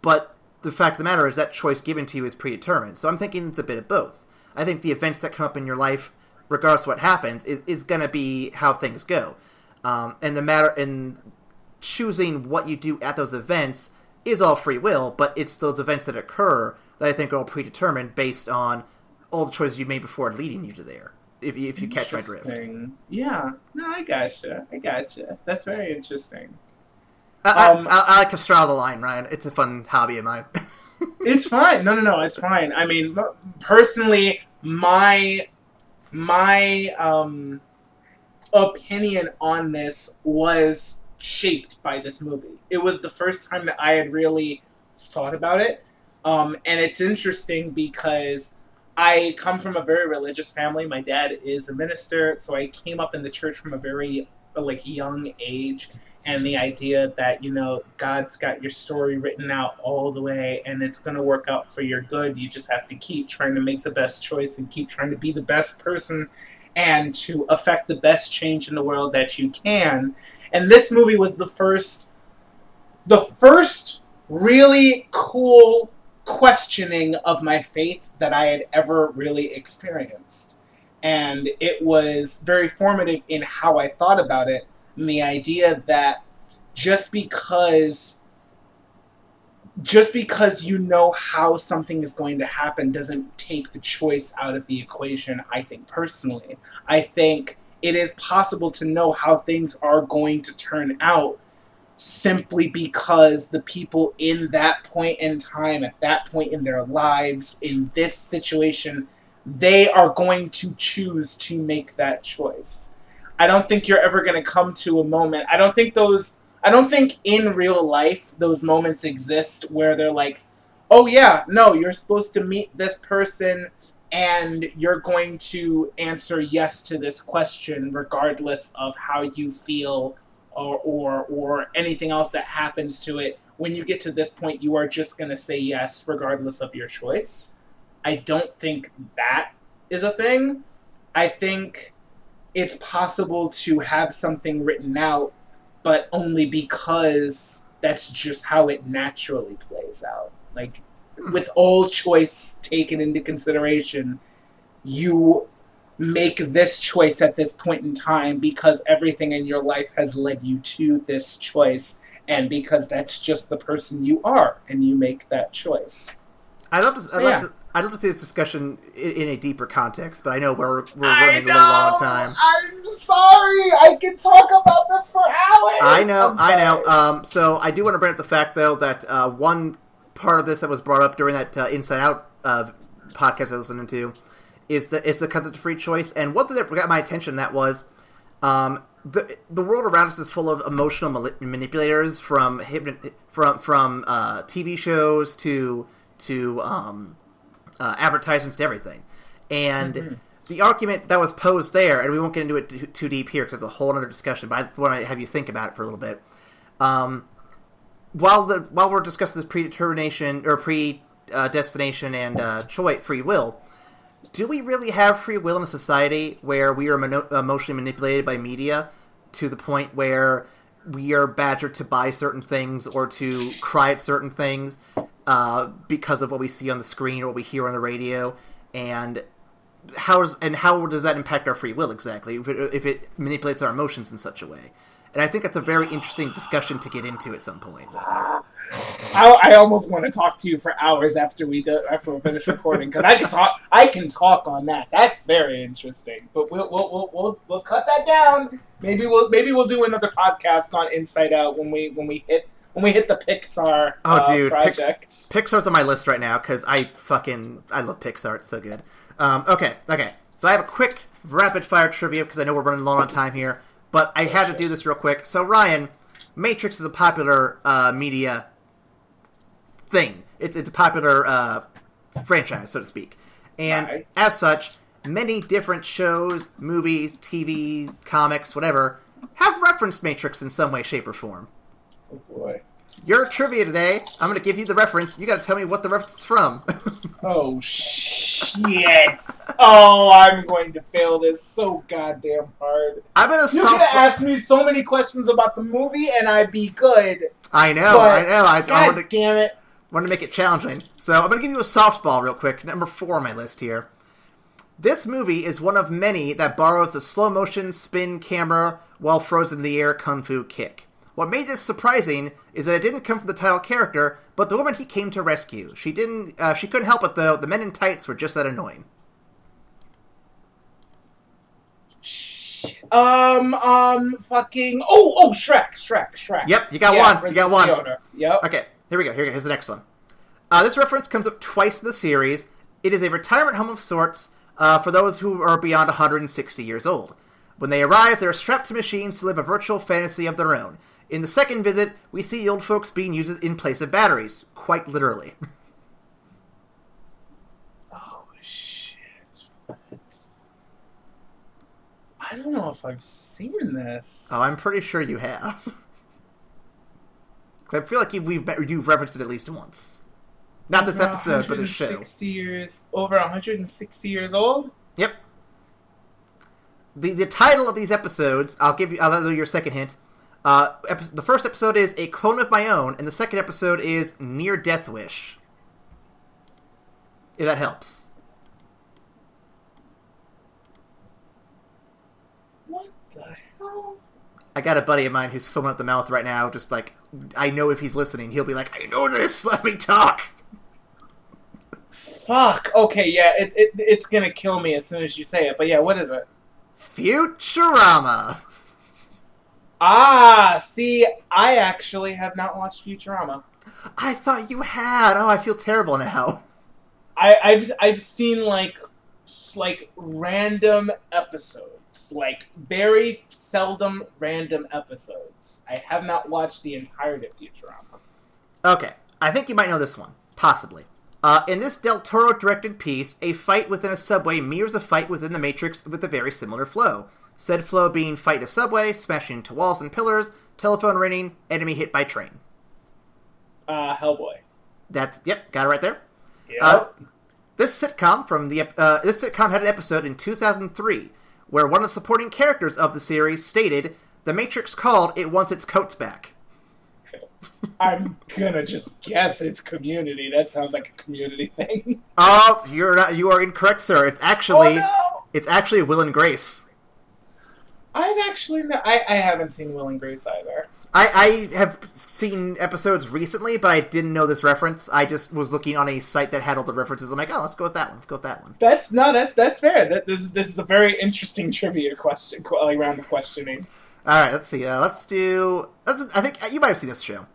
but the fact of the matter is that choice given to you is predetermined. So I'm thinking it's a bit of both. I think the events that come up in your life, regardless of what happens, is going to be how things go. And the matter in choosing what you do at those events is all free will, but it's those events that occur that I think are all predetermined based on all the choices you made before leading you to there. If you catch my drift. Yeah. No, I gotcha. That's very interesting. I like to straddle the line, Ryan. It's a fun hobby of mine. It's fine. No, it's fine. I mean, personally, my opinion on this was shaped by this movie. It was the first time that I had really thought about it. And it's interesting because I come from a very religious family. My dad is a minister, so I came up in the church from a very young age. And the idea that, God's got your story written out all the way and it's going to work out for your good. You just have to keep trying to make the best choice and keep trying to be the best person and to affect the best change in the world that you can. And this movie was the first really cool questioning of my faith that I had ever really experienced. And it was very formative in how I thought about it. And the idea that just because you know how something is going to happen doesn't take the choice out of the equation, I think personally. I think it is possible to know how things are going to turn out simply because the people in that point in time, at that point in their lives, in this situation, they are going to choose to make that choice. I don't think you're ever going to come to a moment. I don't think in real life those moments exist where they're like, oh yeah, no, you're supposed to meet this person and you're going to answer yes to this question regardless of how you feel or anything else that happens to it. When you get to this point, you are just going to say yes regardless of your choice. I don't think that is a thing. I think it's possible to have something written out, but only because that's just how it naturally plays out. Like, with all choice taken into consideration, you make this choice at this point in time because everything in your life has led you to this choice, and because that's just the person you are, and you make that choice. I'd love to see this discussion in a deeper context, but I know we're running a little long on time. I'm sorry. I can talk about this for hours. I know. So I do want to bring up the fact, though, that one part of this that was brought up during that Inside Out podcast I was listening to is the concept of free choice. And one thing that got my attention that was the world around us is full of emotional manipulators, from TV shows to advertisements to everything. And the argument that was posed there, and we won't get into it too deep here because it's a whole other discussion, but I want to have you think about it for a little bit. While we're discussing this predetermination or predestination and choice, free will, do we really have free will in a society where we are emotionally manipulated by media to the point where we are badgered to buy certain things or to cry at certain things because of what we see on the screen or what we hear on the radio? And how does that impact our free will exactly if it manipulates our emotions in such a way? And I think that's a very interesting discussion to get into at some point. I almost want to talk to you for hours after we finish recording, because I can talk on that. That's very interesting. But we'll cut that down. Maybe we'll do another podcast on Inside Out when we hit the Pixar project. Pixar's on my list right now because I love Pixar. It's so good. Okay. So I have a quick rapid fire trivia because I know we're running low on time here. But I had to do this real quick. So, Ryan, Matrix is a popular media thing. It's a popular franchise, so to speak. And as such, many different shows, movies, TV, comics, whatever, have referenced Matrix in some way, shape, or form. Oh, boy. Your trivia today, I'm going to give you the reference. You got to tell me what the reference is from. Oh, shit. Oh, I'm going to fail this so goddamn hard. You're going to ask me so many questions about the movie, and I'd be good. I know. God damn it. I wanted to make it challenging. So I'm going to give you a softball real quick. Number 4 on my list here. This movie is one of many that borrows the slow-motion spin camera while frozen in the air kung fu kick. What made this surprising is that it didn't come from the title character, but the woman he came to rescue. She couldn't help it, though. The men in tights were just that annoying. Shrek. Yep, you got one. You got one. Fiona. Yep. Okay, here we go. Here's the next one. This reference comes up twice in the series. It is a retirement home of sorts for those who are beyond 160 years old. When they arrive, they're strapped to machines to live a virtual fantasy of their own. In the second visit, we see the old folks being used in place of batteries. Quite literally. Oh, shit. I don't know if I've seen this. Oh, I'm pretty sure you have. I feel like you've referenced it at least once. Not this episode, but this show. Over 160 years old? Yep. The title of these episodes, I'll give you your second hint. The first episode is A Clone of My Own, and the second episode is Near Death Wish. If that helps. What the hell? I got a buddy of mine who's foaming at the mouth right now, just like, I know if he's listening, he'll be like, I know this, let me talk! Fuck! Okay, yeah, it's gonna kill me as soon as you say it, but yeah, what is it? Futurama! See, I actually have not watched Futurama. I thought you had! Oh, I feel terrible now. I've seen, like random episodes. It's like very seldom random episodes. I have not watched the entirety of Futurama. Okay, I think you might know this one. Possibly. In this Del Toro-directed piece, a fight within a subway mirrors a fight within the Matrix with a very similar flow. Said flow being fight in a subway, smashing into walls and pillars, telephone ringing, enemy hit by train. Hellboy. Yep, got it right there. Yep. This sitcom had an episode in 2003 where one of the supporting characters of the series stated, "The Matrix called, it wants its coats back." I'm gonna just guess it's Community. That sounds like a Community thing. Oh, you are incorrect, sir. It's actually Will and Grace. I haven't seen Will and Grace either. I have seen episodes recently, but I didn't know this reference. I just was looking on a site that had all the references. I'm like, oh, let's go with that one. That's fair. This is a very interesting trivia question, round of questioning. All right, let's see. I think you might have seen this show.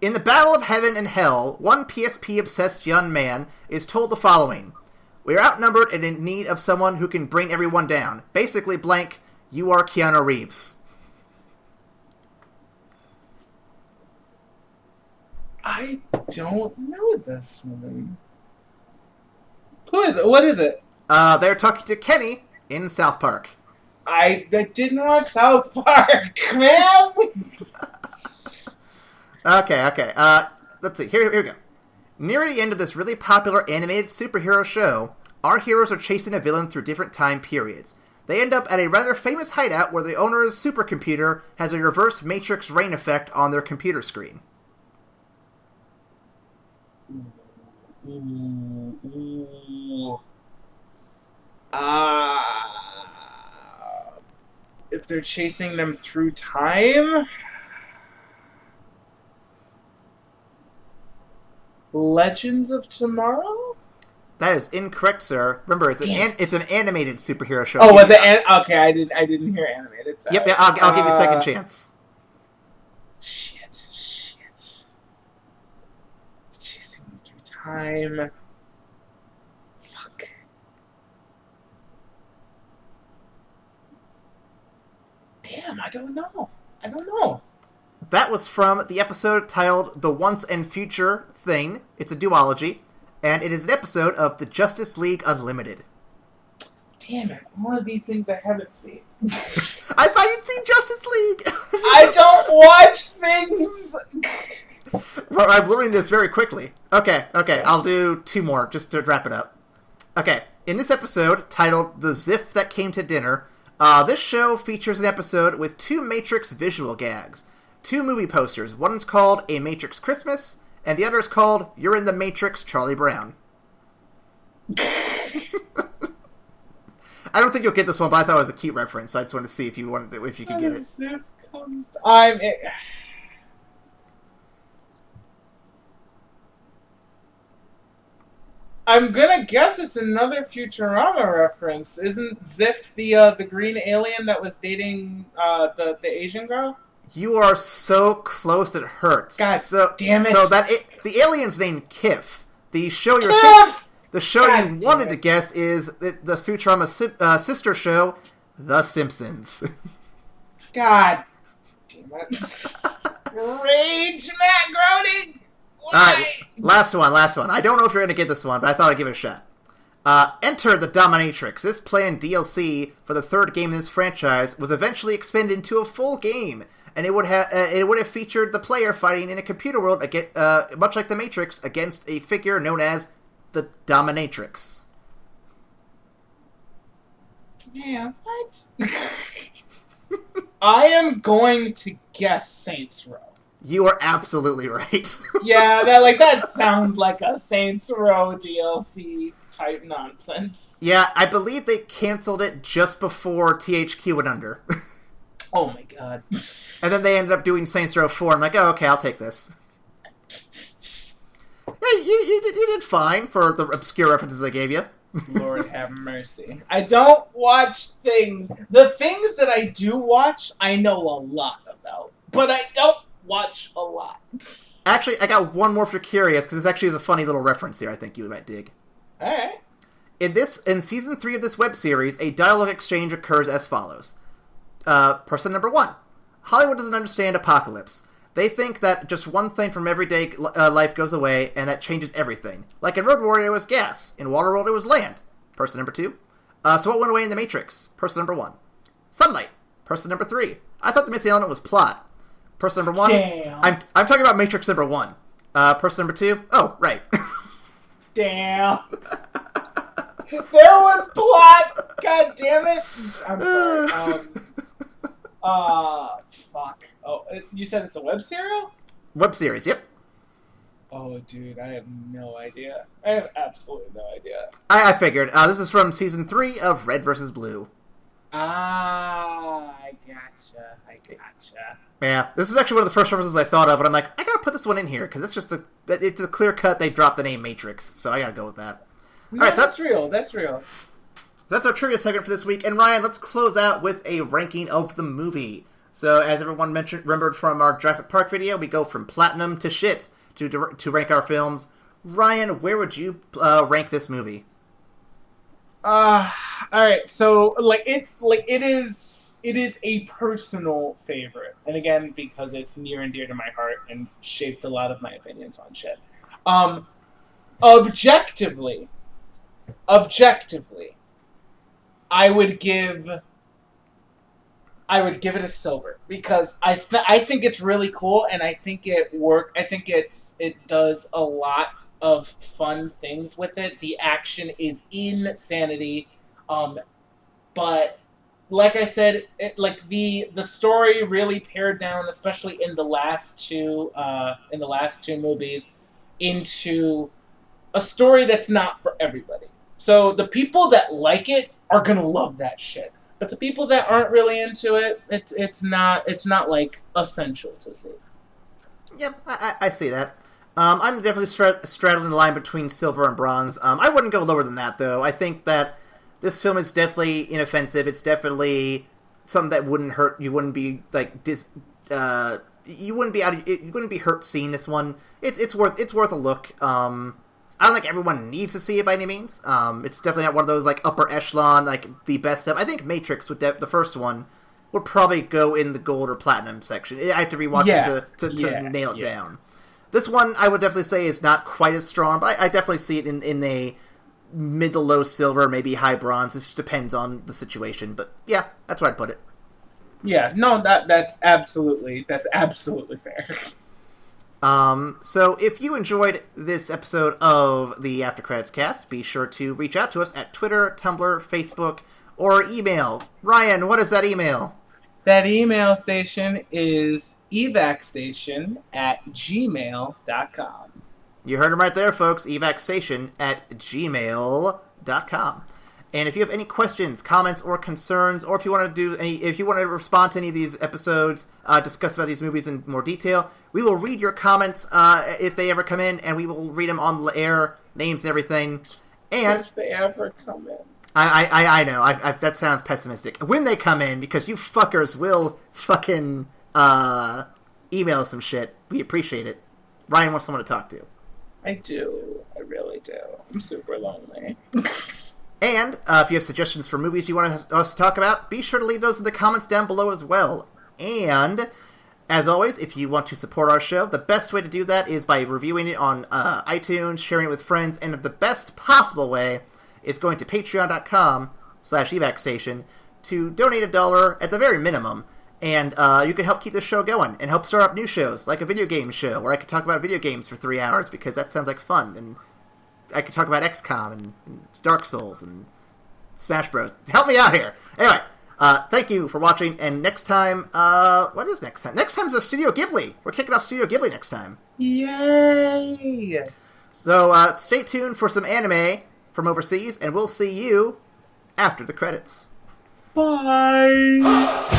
In the Battle of Heaven and Hell, one PSP-obsessed young man is told the following: "We are outnumbered and in need of someone who can bring everyone down. Basically, blank, you are Keanu Reeves." I don't know this one. Who is it? What is it? They're talking to Kenny in South Park. I didn't watch South Park, man. Okay. Let's see. Here we go. Near the end of this really popular animated superhero show, our heroes are chasing a villain through different time periods. They end up at a rather famous hideout where the owner's supercomputer has a reverse Matrix rain effect on their computer screen. If they're chasing them through time? Legends of Tomorrow? That is incorrect, sir. Remember, it's an animated superhero show. Oh, was it? Okay, I didn't hear animated. So. Yep, I'll give you a second chance. Shit. Chasing them through time. Fuck. Damn, I don't know. That was from the episode titled The Once and Future Thing. It's a duology, and it is an episode of the Justice League Unlimited. Damn it, all of these things I haven't seen. I thought you'd seen Justice League! I don't watch things! Well, I'm learning this very quickly. Okay, I'll do two more, just to wrap it up. Okay, in this episode, titled The Ziff That Came to Dinner, this show features an episode with two Matrix visual gags. Two movie posters. One's called A Matrix Christmas, and the other is called You're in the Matrix, Charlie Brown. I don't think you'll get this one, but I thought it was a cute reference, so I just wanted to see if you could get it. I'm gonna guess it's another Futurama reference. Isn't Ziff the green alien that was dating the Asian girl? You are so close it hurts. God damn it! So the alien's named Kif. The show you wanted to guess is the Futurama sister show, The Simpsons. God damn it! Rage, Matt Groening. Why? All right, last one. I don't know if you're gonna get this one, but I thought I'd give it a shot. Enter the Dominatrix. This planned DLC for the third game in this franchise was eventually expanded into a full game. And it would have featured the player fighting in a computer world, much like the Matrix, against a figure known as the Dominatrix. Man, what? I am going to guess Saints Row. You are absolutely right. Yeah, that sounds like a Saints Row DLC type nonsense. Yeah, I believe they canceled it just before THQ went under. Oh my god. And then they ended up doing Saints Row 4. I'm like, oh, okay, I'll take this. Hey, you did fine for the obscure references I gave you. Lord have mercy. I don't watch things. The things that I do watch, I know a lot about. But I don't watch a lot. Actually, I got one more if you're curious, because this actually is a funny little reference here I think you might dig. Alright. In season 3 of this web series, a dialogue exchange occurs as follows. Person number 1. Hollywood doesn't understand apocalypse. They think that just one thing from everyday life goes away, and that changes everything. Like in Road Warrior, it was gas. In Waterworld, it was land. Person number 2. So what went away in The Matrix? Person number 1. Sunlight. Person number 3. I thought the missing element was plot. Person number 1. Damn. I'm talking about Matrix number 1. Person number 2. Oh, right. Damn. There was plot. God damn it. I'm sorry. Fuck. Oh, you said it's a web serial? Web series, yep. Oh, dude, I have no idea. I have absolutely no idea. I figured. This is from season 3 of Red vs. Blue. I gotcha. Yeah, this is actually one of the first references I thought of, and I'm like, I gotta put this one in here, because it's a clear cut, they dropped the name Matrix, so I gotta go with that. No, Alright, that's real. That's real. So that's our trivia segment for this week, and Ryan, let's close out with a ranking of the movie. So, as everyone remembered from our Jurassic Park video, we go from platinum to shit to rank our films. Ryan, where would you rank this movie? Alright, so, it is a personal favorite. And again, because it's near and dear to my heart and shaped a lot of my opinions on shit. Objectively, I would give it a silver because I think it's really cool and I think it worked. I think it does a lot of fun things with it. The action is insanity, but like I said, the story really pared down, especially in the last two movies, into a story that's not for everybody. So the people that like it are gonna love that shit. But the people that aren't really into it, it's not like essential to see. Yep, I see that. I'm definitely straddling the line between silver and bronze. I wouldn't go lower than that, though. I think that this film is definitely inoffensive. It's definitely something that wouldn't hurt. You wouldn't be you wouldn't be hurt seeing this one. It's worth a look. I don't think everyone needs to see it by any means. It's definitely not one of those like upper echelon, like the best stuff. I think Matrix the first one would probably go in the gold or platinum section. I have to rewatch it to nail it down. This one I would definitely say is not quite as strong, but I definitely see it in a mid to low silver, maybe high bronze. It just depends on the situation. But yeah, that's where I'd put it. Yeah, no, that's absolutely fair. So if you enjoyed this episode of the After Credits Cast, be sure to reach out to us at Twitter, Tumblr, Facebook, or email. Ryan, what is that email? That email station is evacstation@gmail.com. You heard him right there, folks. evacstation@gmail.com. And if you have any questions, comments, or concerns, or if you want to respond to any of these episodes, discuss about these movies in more detail, we will read your comments if they ever come in, and we will read them on the air, names and everything. And if they ever come in. I know. That sounds pessimistic. When they come in, because you fuckers will fucking email us some shit. We appreciate it. Ryan wants someone to talk to. I do. I really do. I'm super lonely. And if you have suggestions for movies you want us to talk about, be sure to leave those in the comments down below as well. And, as always, if you want to support our show, the best way to do that is by reviewing it on iTunes, sharing it with friends, and the best possible way is going to patreon.com/evacstation to donate $1 at the very minimum. And you can help keep this show going and help start up new shows, like a video game show, where I could talk about video games for 3 hours, because that sounds like fun, and I could talk about XCOM and Dark Souls and Smash Bros. Help me out here. Anyway, thank you for watching, and next time, what is next time? Next time's a Studio Ghibli. We're kicking off Studio Ghibli next time. Yay! So, stay tuned for some anime from overseas, and we'll see you after the credits. Bye!